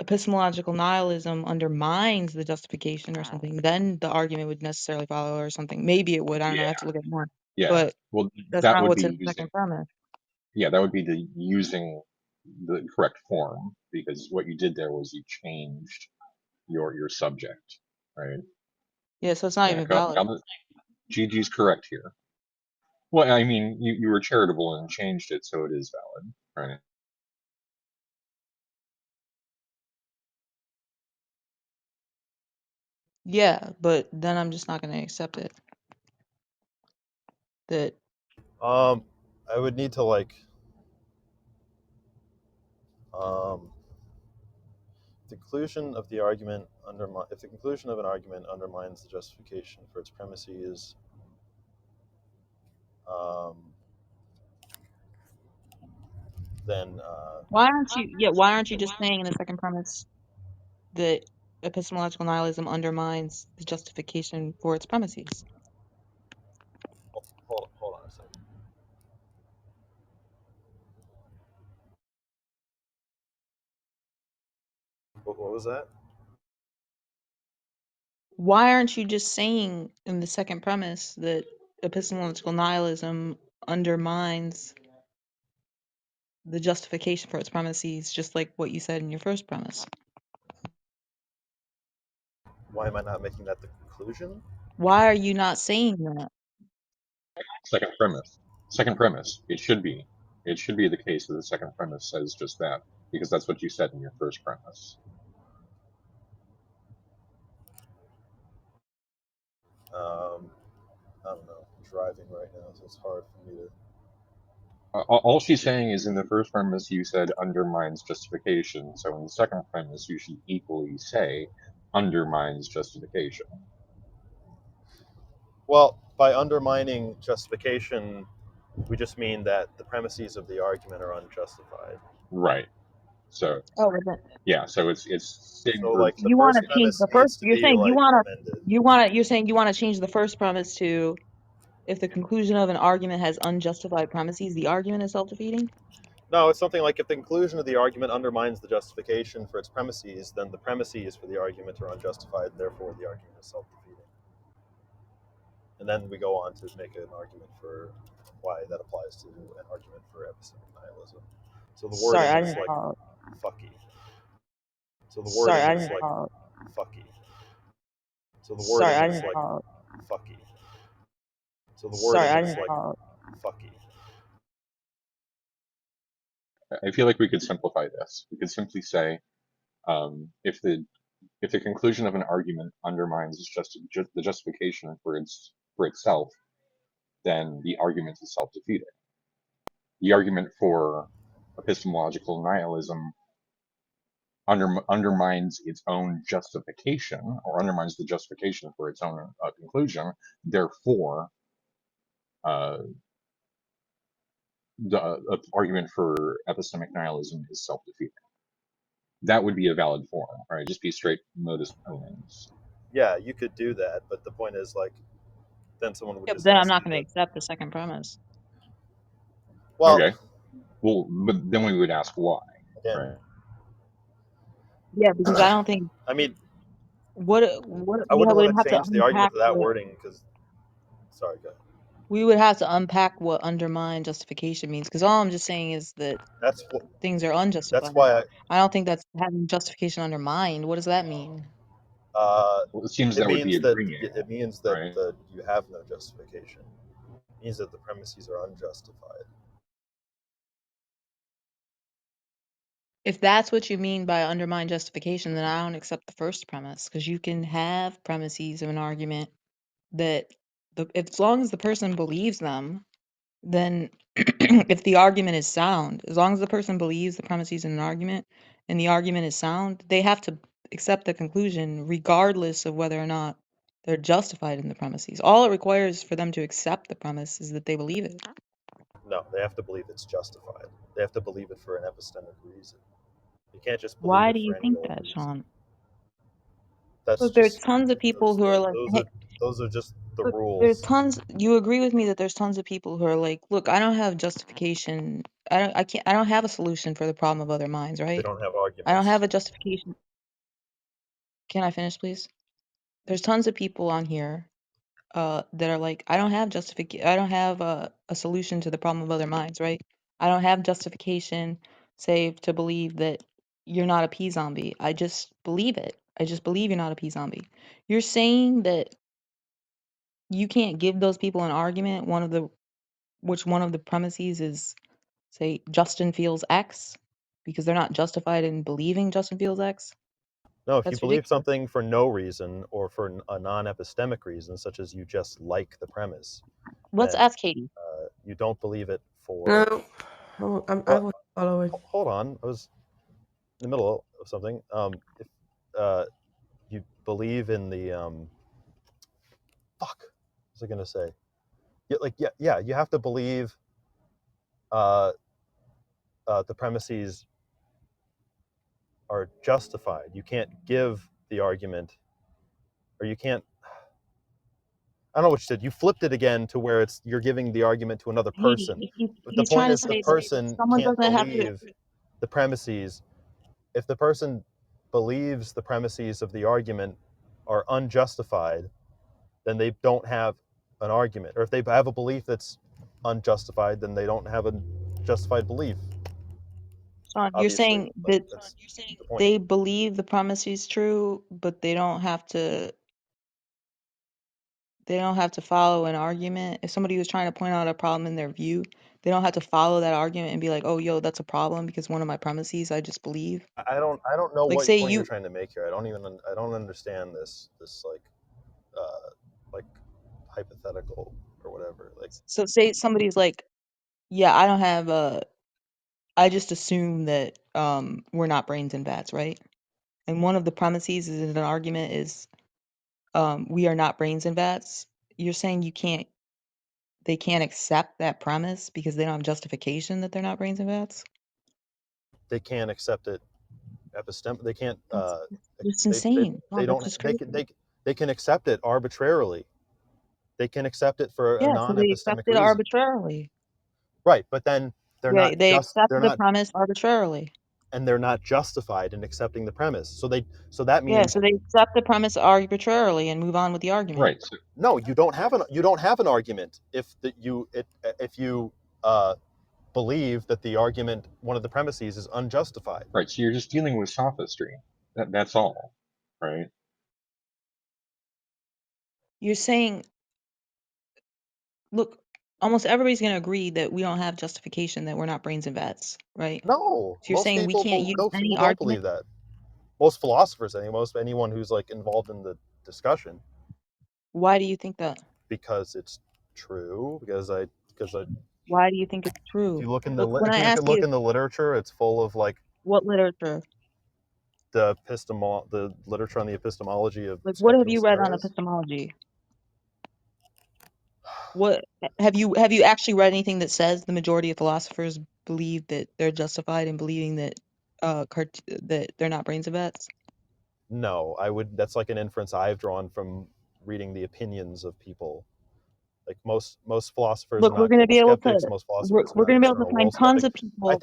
epistemological nihilism undermines the justification or something, then the argument would necessarily follow or something. Maybe it would. I don't know. I Yeah, have to look at it more. yeah. But Well, that's that not would what's in be the using, second premise. yeah, that would be using the correct form, because what you did there was you changed your subject, right? Yeah, so it's not Yeah, even valid. Gigi's correct here. Well, I mean, you were charitable and changed it, so it is valid, right? Yeah, but then I'm just not going to accept it. That I would need to like the conclusion of the argument if the conclusion of an argument undermines the justification for its premises, then why aren't you just saying in the second premise that epistemological nihilism undermines the justification for its premises? hold on a second. What was that? Why aren't you just saying in the second premise that epistemological nihilism undermines the justification for its premises, just like what you said in your first premise. Why am I not making that the conclusion? Why are you not saying that? Second premise. Second premise. It should be. It should be the case that the second premise says just that, because that's what you said in your first premise. I don't know. I'm driving right now, so it's hard for me to. All she's saying is in the first premise you said undermines justification, so in the second premise you should equally say undermines justification. Well, by undermining justification, we just mean that the premises of the argument are unjustified. Right. So Oh, yeah, so it's saying So, like, the you want first to change premise the first. needs to You're be saying like amended. you're saying you want to change the first premise to, if the conclusion of an argument has unjustified premises, the argument is self-defeating. No, it's something like if the conclusion of the argument undermines the justification for its premises, then the premises for the argument are unjustified, and therefore the argument is self-defeating. And then we go on to make an argument for why that applies to an argument for epistemic nihilism. So the Sorry, wording I is didn't like follow. fucky. So the Sorry, wording I is didn't like follow. fucky. So the Sorry, wording I is didn't like follow. fucky. So the Sorry, wording I is didn't like follow. fucky. I feel like we could simplify this. We could simply say if the conclusion of an argument undermines the justification for itself, then the argument is self-defeating. The argument for epistemological nihilism undermines its own justification, or undermines the justification for its own conclusion. Therefore, the argument for epistemic nihilism is self-defeating. That would be a valid form, right? Just be straight modus ponens. Yeah, you could do that, but the point is, like, then someone would Yeah, but just then I'm ask not you going to to. accept the second premise. Well, Okay. Well, but then we would ask why, again, right? Yeah, because I don't think I mean, what I we wouldn't would want to have to change the argument unpack to that what wording because. Sorry, go ahead. we would have to unpack what undermine justification means. Because all I'm just saying is that That's what. things are That's unjustified. why I don't think that's having justification undermined. What does that mean? Well, it seems it that would be means that agreeing, right? you have no justification. It means that the premises are unjustified. If that's what you mean by undermine justification, then I don't accept the first premise. Because you can have premises of an argument that as long as the person believes them, then if the argument is sound, as long as the person believes the premises in an argument and the argument is sound, they have to accept the conclusion regardless of whether or not they're justified in the premises. All it requires for them to accept the premise is that they believe it. No, they have to believe it's justified. They have to believe it for an epistemic reason. You can't just believe Why it do you for any think old that, reason. Sean? That's Look, there's just tons of people who are like, hey, those are just the look, there's rules. tons. You agree with me that there's tons of people who are like, look, I don't have justification. I don't have a solution for the problem of other minds, They right? don't have I don't arguments. have a justification. Can I finish, please? There's tons of people on here that are like, I don't have I don't have a solution to the problem of other minds, right? I don't have justification, save to believe that you're not a pea zombie. I just believe it. I just believe you're not a pea zombie. You're saying that you can't give those people an argument, one of the premises is, say, Justin feels X, because they're not justified in believing Justin feels X? No, if you That's believe ridiculous. something for no reason or for a non-epistemic reason, such as you just like the premise, Let's then ask Katie. you don't believe it for. No, I Well, was following. hold on, I was in the middle of something. If you believe in the fuck, what was I gonna say? Yeah, you have to believe the premises are justified. You can't give the argument, or you can't. I don't know what you said. You flipped it again to where you're giving the argument to another Katie, person. But the he's point trying to is, the say that person someone can't doesn't have to. believe the premises. If the person believes the premises of the argument are unjustified, then they don't have an argument. Or if they have a belief that's unjustified, then they don't have a justified belief. Sean, you're obviously, saying but that that's the point. they believe the premise is true, but they don't have to follow an argument. If somebody was trying to point out a problem in their view, they don't have to follow that argument and be like, "Oh, yo, that's a problem because one of my premises I just believe." I don't know Like what say point you're you trying to make here. I don't understand this like hypothetical or whatever. Like so say somebody's like, "Yeah, I don't have I just assume that we're not brains and vats, right?" And one of the premises is an argument is we are not brains and vats. You're saying they can't accept that premise because they don't have justification that they're not brains and vats? they can't accept it they can't It's they, they insane. No, they that's don't just they crazy. can they can accept it arbitrarily. They can accept it for a Yeah, so they accept non-epistemic it reason. arbitrarily. Right, but then They accept they're the not premise arbitrarily. and they're not justified in accepting the premise. So that Yeah, means so they accept the premise arbitrarily and move on with the argument. Right. So, no, you don't have an argument if you believe that the argument, one of the premises, is unjustified. right. So you're just dealing with sophistry. That's all. Right. You're saying, look, almost everybody's going to agree that we don't have justification that we're not brains and vats, right? No, So you're saying we can't use most any people don't argument? believe that. Most philosophers, most anyone who's like involved in the discussion, Why do you think that? because it's true. Because Why do you think it's if true? you look in Look, when I if you ask look you in the literature, it's full of like what literature, the literature on the epistemology of like what have speculative you read on scenarios. epistemology? What have you actually read anything that says the majority of philosophers believe that they're justified in believing that that they're not brains and vats? No, I would. That's like an inference I've drawn from reading the opinions of people. Like most philosophers are Look, not global skeptics. Most philosophers are we're not gonna be able to external find world tons skeptics. of people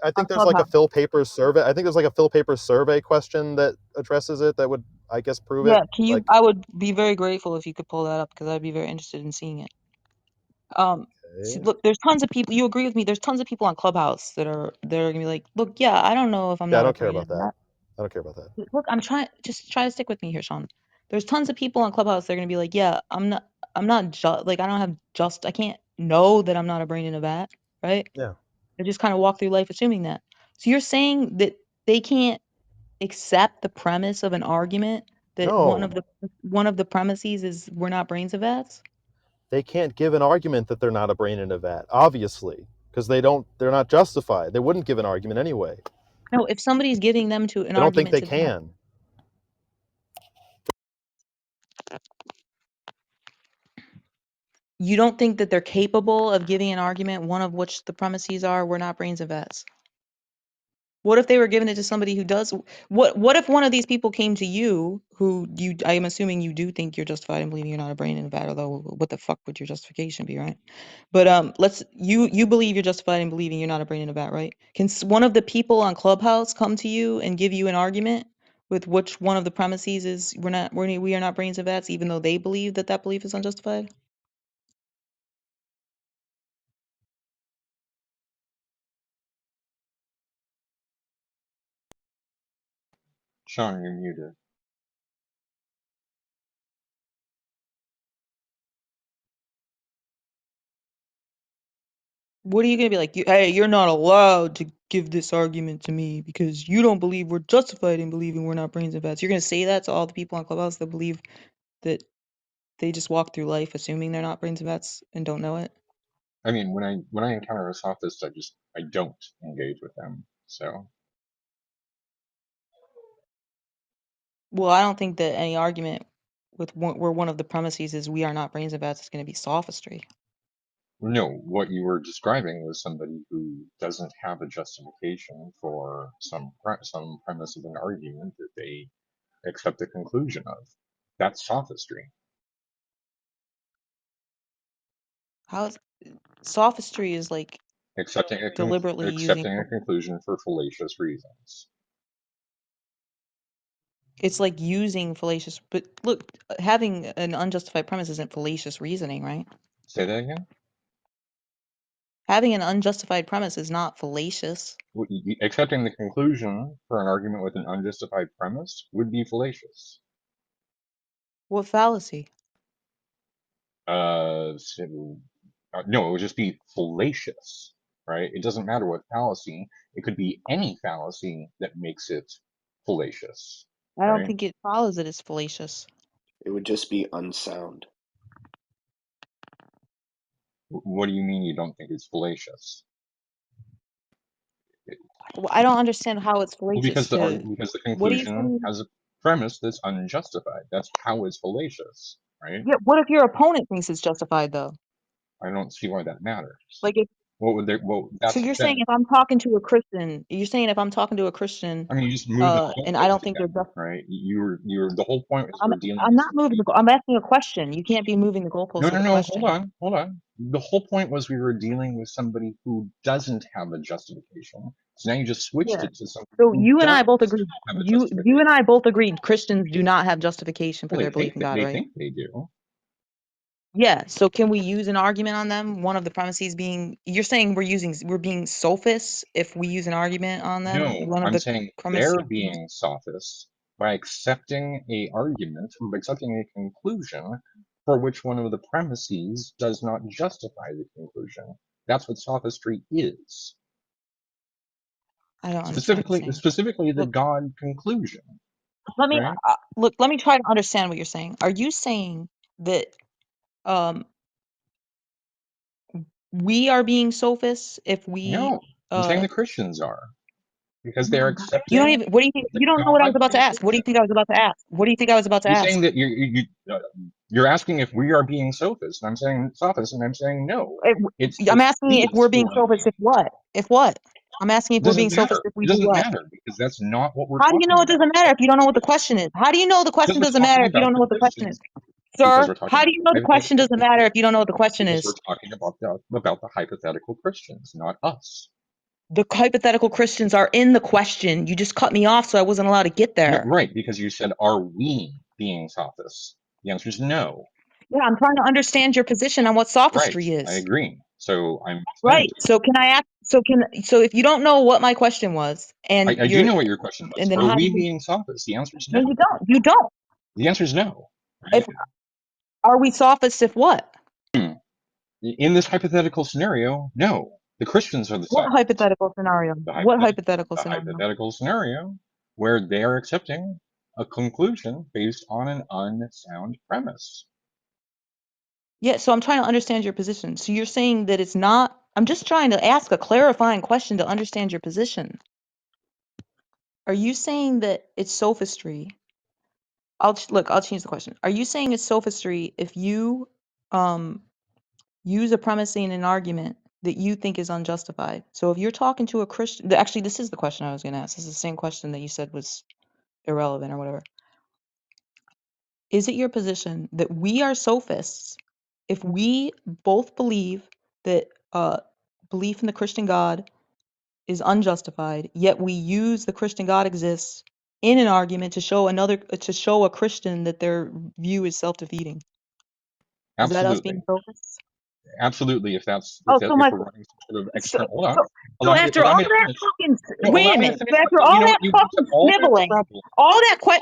I think on there's like a Clubhouse. Phil Papers survey. I think there's like a Phil Papers survey question that addresses it that would, I guess, prove it. Yeah, can you? Like, I would be very grateful if you could pull that up because I'd be very interested in seeing it. See, okay. look, there's tons of people. You agree with me? There's tons of people on Clubhouse that are gonna be like, look, yeah, I don't know if I'm Yeah, I not a don't care brain about and that. vat. I don't care about that. Look, I'm trying. Just try to stick with me here, Sean. There's tons of people on Clubhouse. They're gonna be like, yeah, I'm not just like I don't have just. I can't know that I'm not a brain in a vat, right? Yeah. I just kind of walk through life assuming that. So you're saying that they can't accept the premise of an argument that No, one of the premises is we're not brains of vats? they can't give an argument that they're not a brain in a vat, obviously, because they're not justified. They wouldn't give an argument anyway. No, if somebody's giving them to an I don't think argument they to that, can. you don't think that they're capable of giving an argument, one of which the premises are we're not brains and vats? What if they were giving it to somebody who does? What if one of these people came to you, who I am assuming you do think you're justified in believing you're not a brain in a vat, although what the fuck would your justification be, right? But you believe you're justified in believing you're not a brain in a vat, right? Can one of the people on Clubhouse come to you and give you an argument with which one of the premises is we are not brains and vats, even though they believe that belief is unjustified? Sean, you're muted. What are you gonna be like? Hey, you're not allowed to give this argument to me because you don't believe we're justified in believing we're not brains and vats. You're gonna say that to all the people on Clubhouse that believe that they just walk through life assuming they're not brains and vats and don't know it? I mean, when I encounter a sophist, I don't engage with them. So Well, I don't think that any argument where one of the premises is we are not brains and vats is gonna be sophistry. no, what you were describing was somebody who doesn't have a justification for some premise of an argument that they accept the conclusion of. That's sophistry. Sophistry is like Accepting deliberately using. accepting a conclusion for fallacious reasons. It's like using fallacious. But look, having an unjustified premise isn't fallacious reasoning, right? Say that again? Having an unjustified premise is not fallacious. Accepting the conclusion for an argument with an unjustified premise would be fallacious. What fallacy? No, it would just be fallacious, right? It doesn't matter what fallacy. It could be any fallacy that makes it fallacious, I don't right? think it follows that it's fallacious. It would just be unsound. What do you mean you don't think it's fallacious? Well, I don't understand how it's Well, fallacious to. because the What are you conclusion saying? has a premise that's unjustified. That's how it's fallacious, right? Yeah. What if your opponent thinks it's justified though? I don't see why that matters. Like if. What would they? Well, So that's you're then. saying if I'm talking to a Christian, you're saying if I'm talking to a Christian, I mean, you just move the and I goalpost don't think they're again, just. right? You're the whole point is we're dealing I'm with not moving somebody. I'm asking a question. You can't be moving the No, goalposts with a hold question. on. The whole point was we were dealing with somebody who doesn't have a justification. So now you just switched Yeah. it to somebody So who you and I does both agreed. have a You and justification. I both agreed Christians do not have justification for Well, their belief in God, they right? think they do. Yeah. So can we use an argument on them? One of the premises being you're saying we're being sophists if we use an argument on them. No, One of I'm the saying premises. they're being sophists by accepting a argument or by accepting a conclusion for which one of the premises does not justify the conclusion. That's what sophistry is. I don't understand what you're saying. Specifically the Look, God conclusion, let me right? look. Let me try to understand what you're saying. Are you saying that um we are being sophists if we No, I'm saying the Christians are because they're you don't accepting even what do you think the you don't know what I was God about to ask. What do you conclusion. think I was about to ask? What do you think I was about to You're ask? saying that you're asking if we are being sophists, and I'm saying sophists, and I'm saying no. It's I'm the asking if we're being sophists theist if what? If what? I'm asking It if we're doesn't being sophists matter. if we It do doesn't what? matter because that's not what we're How do you know talking it about. doesn't matter if you don't know what the question is? How do you know the Because question we're doesn't talking matter if you about don't know the what the question is? Christians. Because Sir, we're talking how do about you the know the question hypothetical doesn't matter Christians. if you don't know what the question Because we're is? talking about the hypothetical Christians, not us. The hypothetical Christians are in the question. You just cut me off so I wasn't allowed to get No, there. right, because you said, are we being sophists? The answer is no. Yeah, I'm trying to understand your position on what Right, sophistry I is. agree. So I'm explaining Right. to you. So can I ask so if you don't know what my question was and I do you're know what your question was. and then Are how do we you being sophists? The answer is no no. you don't. You don't. The answer is no. If Right? are we sophists if what? In this hypothetical scenario, no. The Christians are the What sophists. hypothetical scenario? The What hypothetical, hypothetical the scenario? hypothetical scenario where they are accepting a conclusion based on an unsound premise. Yeah, so I'm trying to understand your position. So you're saying that it's not I'm just trying to ask a clarifying question to understand your position. Are you saying that it's sophistry? I'll change the question. Are you saying it's sophistry if you um use a premise in an argument that you think is unjustified? So if you're talking to a Christian, actually, this is the question I was going to ask. This is the same question that you said was irrelevant or whatever. Is it your position that we are sophists if we both believe that belief in the Christian God is unjustified, yet we use the Christian God exists in an argument to show a Christian that their view is self-defeating? Is that us being Absolutely. sophists? Absolutely. Oh, so If my we're running some sort of so external, hold on. so so after Allow all me to that finish. fucking No, wait allow a me to minute. finish. So after You all know what? that You took fucking all that sniveling, trouble.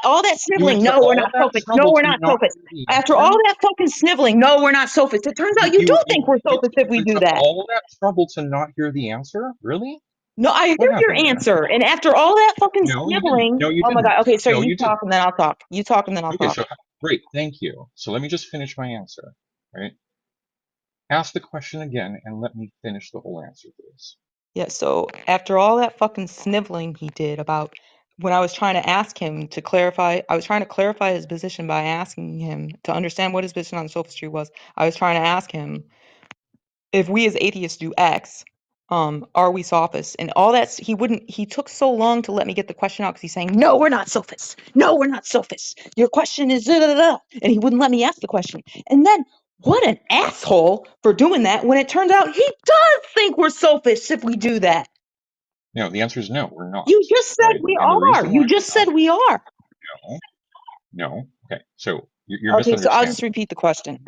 all that You sniveling, went to no, we're all not that sophists. No, trouble we're to not not sophists. hear the After all answer. that fucking sniveling, no, we're not sophists. It turns out you do think we're sophists if we You do took that. all that trouble to not hear the answer? Really? No, I What hear your happened there? answer. And after all that fucking No, you didn't. sniveling, No, you oh my didn't. God. Okay, sir, No, you you talk didn't. and then I'll talk. You talk and then I'll Okay, talk. so great, thank you. So let me just finish my answer, right? Ask the question again and let me finish the whole answer, please. Yeah, so after all that fucking sniveling he did about when I was trying to ask him to clarify, I was trying to clarify his position by asking him to understand what his position on sophistry was. I was trying to ask him if we as atheists do X, are we sophists? And all that he took so long to let me get the question out because he's saying, no, we're not sophists. No, we're not sophists. Your question is da da da da. And he wouldn't let me ask the question. And then what an asshole for doing that when it turns out he does think we're sophists if we do that. No, the answer is no, we're not. You just said Right? we And the are. reason why You just we're said we are. not, no. Okay, so you're Okay, so I'll just misunderstanding. repeat the question.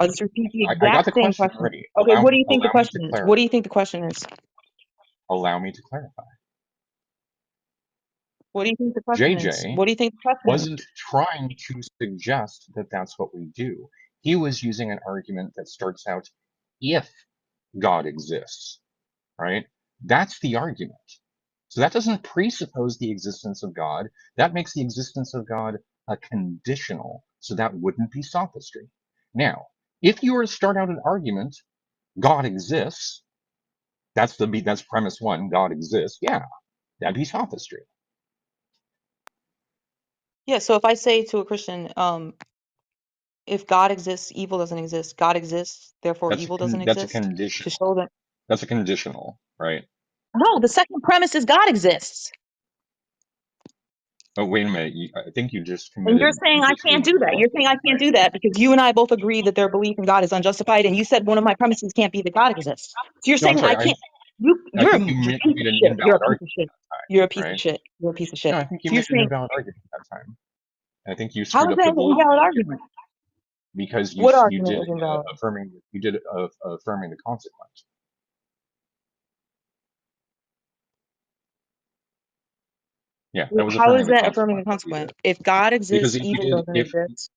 I'll just repeat the I got exact the same question question. already. Okay, what do you think the Allow me to question is? clarify. What do you think the question is? Allow me to clarify. What do you think the question is? JJ What do you think the question is? wasn't trying to suggest that that's what we do. He was using an argument that starts out, if God exists, right? That's the argument. So that doesn't presuppose the existence of God. That makes the existence of God a conditional. So that wouldn't be sophistry. Now, if you were to start out an argument, God exists, that's premise one, God exists, yeah, that'd be sophistry. Yeah, so if I say to a Christian, if God exists, evil doesn't exist. God exists, therefore evil doesn't That's a exist. To conditional. show them. That's a conditional, right? No, the second premise is God exists. Oh, wait a minute. I think you just And you're committed. saying You I just can't made do the that. wrong You're saying I point, can't right? do that because you and I both agree that their belief in God is unjustified, and you said one of my premises can't be that God exists. So you're No, I'm saying I sorry. can't. I You're a think you piece made of an shit. You're a invalid piece of argument shit. that time, You're a piece of right? shit. You're a piece of No, shit. I think you So you're made an saying, invalid argument that time. I think you how screwed is up that the an validity invalid of the argument? argument because What you argument did is invalid? affirming the consequence. Yeah, that was How is affirming the that affirming the consequence that you consequent? did. If God Because exists, if you evil did, doesn't if exist.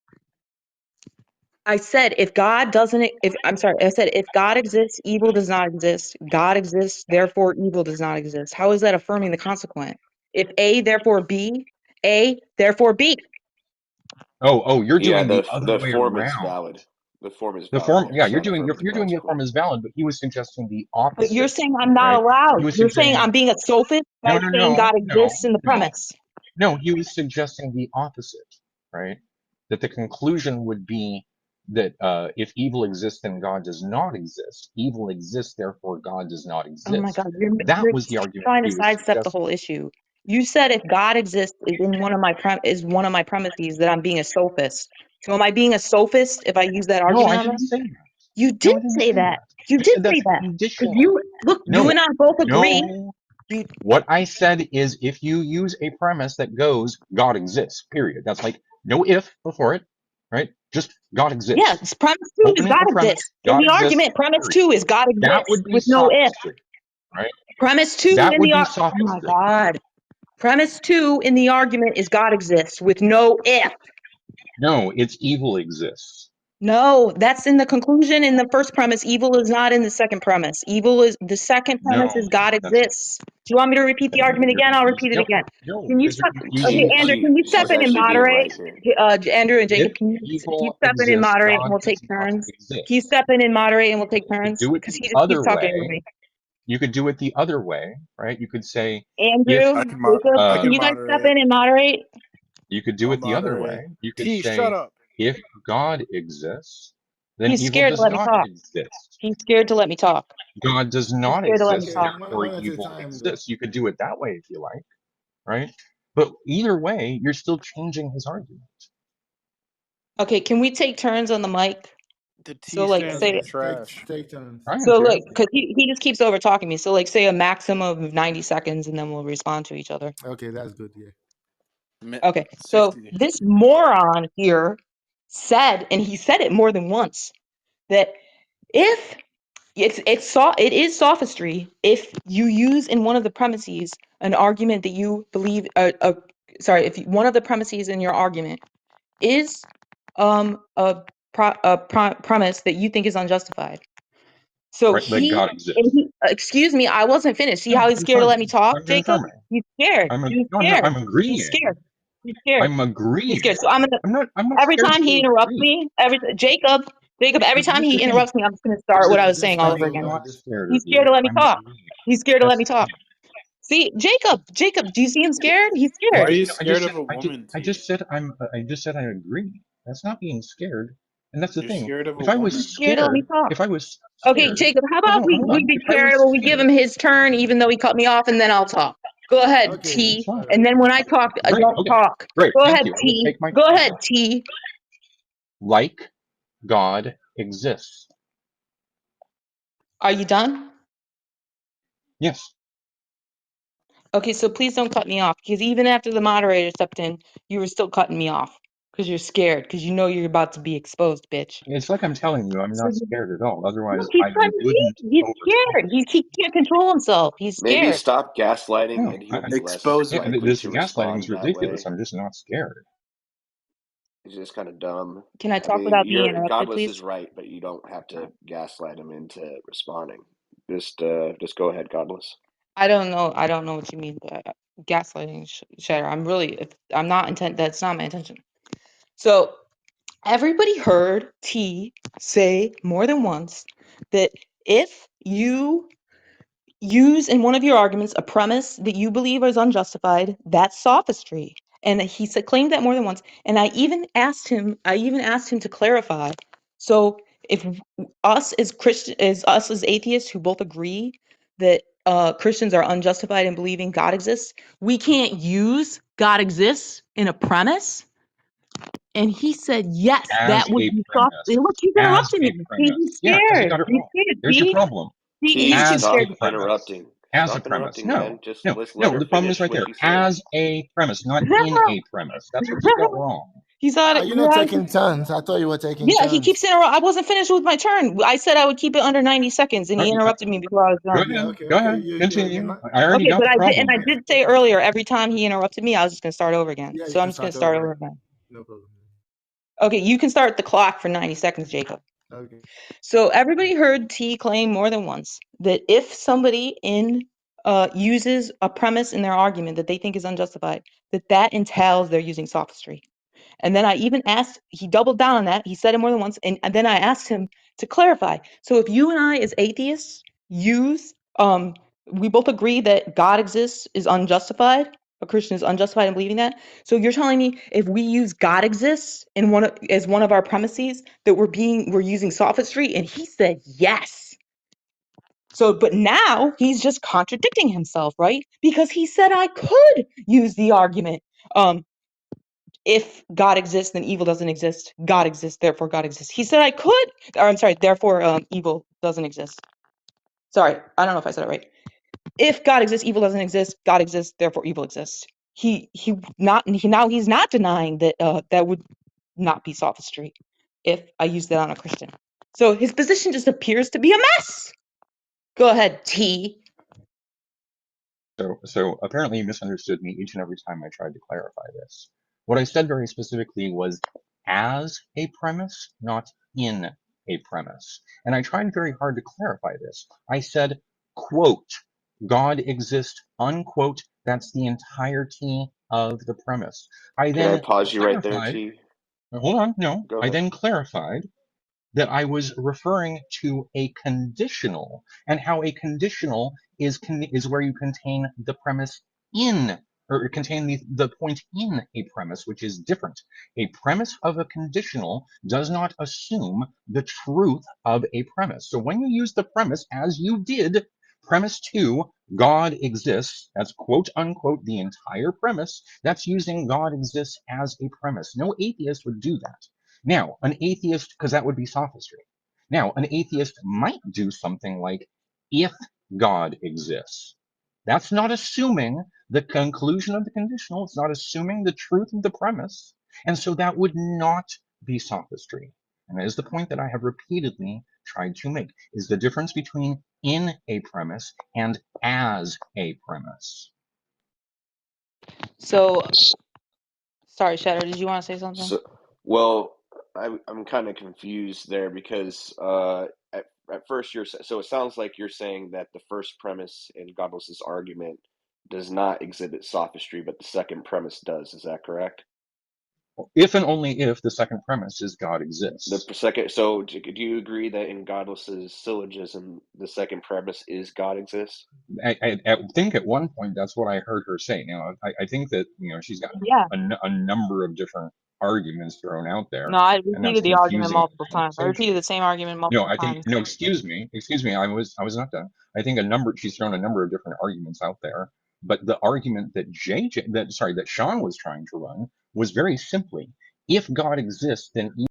I said if God doesn't, if I'm sorry, I said if God exists, evil does not exist. God exists, therefore evil does not exist. How is that affirming the consequent? If A, therefore B, A, therefore B. you're Yeah, doing the other the way form is around. valid. The form is The valid. form, Yeah, yeah, it's not affirming the you're doing the consequent. form is valid, but he was suggesting the But you're opposite, saying I'm not right? He allowed. was You're saying saying I'm being a sophist by no, no, saying no, God no, exists in the no. premise. No, he was suggesting the opposite, right? That the conclusion would be that if evil exists, then God does not exist. Evil exists, therefore God does not Oh my exist. God, That you're was the argument trying to he was sidestep the suggesting. whole issue. You said if God exists is in one of my is one of my premises that I'm being a sophist. So am I being a sophist if I use that No, argument I on didn't them? say that. You No, did I didn't say say that. that. You I did said say that's that. Because conditional. you look, you No, and I both agree. no. You, What I said is if you use a premise that goes, God exists, period. That's like no if before it, right? Just God yeah, exists. premise two is Opening God a premise, exists. In God the exists, argument, premise period. two is God That exists would be with no if. sophistry, right? Premise two That in would the be oh my sophistry. God. Premise two in the argument is God exists with no if. No, it's evil exists. No, that's in the conclusion in the first premise. Evil is not in the second premise. Evil is the second No, premise is God that's exists. Do you want me to repeat the argument again? I'll repeat it no, again. no, Can you because you're step? Okay, confusing the Andrew, She can you argument. step she's in Logic. and actually being moderate? right here. Andrew and If Jacob, can you evil step in and exists, moderate, and God we'll take does not turns? Can you exist. step in and moderate, and we'll take You could turns? do it Because the he just keeps other talking over way. me. You could do it the other way, right? You could say if Andrew, I can Jacob, I uh, can can you guys step moderate. in and moderate? you could do I'll it the other moderate. way. You could T, shut say up. if God exists, then He's evil scared to does let me not talk. exist. He's scared to let me talk. God does He's not scared to let me exist, Okay, talk. therefore one at a evil time, though. exists. You could do it that way if you like, right? But either way, you're still changing his argument. Okay, can we take turns on the mic? The So T like stands Okay, say for trash. take turns. I so understand. like because he just keeps over talking me. So like say a maximum of 90 seconds and then we'll respond to each other. Okay, that's good. Yeah. Okay. So 60. this moron here said, and he said it more than once, that if it is sophistry if you use in one of the premises an argument that you believe if one of the premises in your argument is premise that you think is unjustified. So Right, like God exists. excuse me, I wasn't finished. See No, how I'm he's scared to let me confirming. talk, I'm Jacob? confirming. He's scared. He's No, I'm not. scared. I'm He's agreeing. scared. He's scared. I'm He's agreeing. scared. So I'm not every scared time he to interrupts agree. me, every But time here's the he thing. interrupts me, I'm just going to start what I was saying all Despite over your again. I'm not this. scared He's of scared to you. let me I'm talk. agreeing. He's scared to let That's me the talk. thing. See, Jacob, do you see him scared? He's Why scared. are you I just scared said of a woman, T? I just said I agree. That's not being scared. And that's the You're thing. scared of a If I was woman. Scared to let me talk. if I was Okay, scared, Jacob, how about hold we on. be If I was charitable? We give scared, him his turn, even though he cut me off, and then I'll talk. Go ahead, Okay, that's T. fine. all And right. then when I talk, I Great. don't Okay. talk. Great. Go Thank ahead, you. I will T. take my Go turn ahead, then. T. Like God exists. Are you done? Yes. Okay, so please don't cut me off because even after the moderator stepped in, you were still cutting me off. Because you're scared. Because you know you're about to be exposed, bitch. It's like I'm telling you, I'm So not scared at all. Otherwise, look, he's I trying to wouldn't see. He's overthink scared. it. He can't control himself. He's Maybe scared. stop gaslighting No, and he'll be less Expose yeah, him. likely this to gaslighting is respond that ridiculous. way. I'm just not scared. It's just kind of dumb. Can I I talk mean, without being you're interrupted, Godless please? is right, but you don't have to gaslight him into responding. Just go ahead, Godless. I don't know. I don't know what you mean by gaslighting, Shatter. I'm not intent. That's not my intention. So everybody heard T say more than once that if you use in one of your arguments a premise that you believe is unjustified, that's sophistry. And he said claimed that more than once. And I even asked him to clarify. So if us as Christian as us as atheists who both agree that Christians are unjustified in believing God exists, we can't use God exists in a premise. And he said, yes, As that would a be soft. premise. Look, he's As interrupting a me. He's premise. Yeah, because he scared. got it He's wrong. scared. There's your problem. T, He's too As scared a stop to say premise. interrupting. As a Stop premise. interrupting, man. No, Just no, let's let no. her The problem is finish right what there. she's saying. As a premise, not in a premise. That's what you got wrong. He's Ah, on. you're not taking turns. I thought you were taking Yeah, he turns. keeps interrupting. I wasn't finished with my turn. I said I would keep it under 90 seconds, and All he right, interrupted me before I was go done. Yeah, ahead. okay, Go okay. ahead. You're Continue. not. I already Okay, got but the problem I right. did say earlier, every time he interrupted me, I was just gonna start over again. Yeah, you So I'm can just gonna start start over. over again. No problem. Okay, you can start the clock for 90 seconds, Jacob. Okay. So everybody heard T claim more than once that if somebody uses a premise in their argument that they think is unjustified, that entails they're using sophistry. And then I even asked, he doubled down on that. He said it more than once. And then I asked him to clarify. So if you and I, as atheists, we both agree that God exists is unjustified. A Christian is unjustified in believing that. So you're telling me if we use God exists as one of our premises that we're using sophistry? And he said yes. So, but now he's just contradicting himself, right? Because he said I could use the argument. If God exists, then evil doesn't exist. God exists, therefore God exists. He said I could, or I'm sorry, therefore evil doesn't exist. Sorry, I don't know if I said it right. If God exists, evil doesn't exist. God exists, therefore evil exists. He's not denying that that would not be sophistry if I use that on a Christian. So his position just appears to be a mess. Go ahead, T. So apparently you misunderstood me each and every time I tried to clarify this. What I said very specifically was as a premise, not in a premise. And I tried very hard to clarify this. I said, quote, God exists, unquote, that's the entirety of the premise. I Can I then pause you right there, clarified, T? hold on, no, Go I ahead. then clarified that I was referring to a conditional, and how a conditional is where you contain the premise in, or contain the point in a premise, which is different. A premise of a conditional does not assume the truth of a premise. So when you use the premise, as you did, premise 2, God exists, that's quote unquote the entire premise, that's using God exists as a premise. No atheist would do that. Now, an atheist, because that would be sophistry. Now, an atheist might do something like, if God exists. That's not assuming the conclusion of the conditional. It's not assuming the truth of the premise. And so that would not be sophistry. And that is the point that I have repeatedly tried to make, is the difference between in a premise and as a premise. So, sorry, Shadow, did you want to say something? So, well, I'm kind of confused there because at first so it sounds like you're saying that the first premise in Godless's argument does not exhibit sophistry, but the second premise does. Is that correct? If and only if the second premise is God The exists. second, so do you agree that in Godless's syllogism, the second premise is God exists? I think at one point that's what I heard her say. Now, I think that she's got Yeah. a number of different arguments thrown out No, there, I and that's repeated the argument confusing multiple the times. I repeated conversation. the same argument No, multiple I think times. no. Excuse me. I was not done. I think she's thrown a number of different arguments out there, but the argument that that Sean was trying to run was very simply, if God exists, then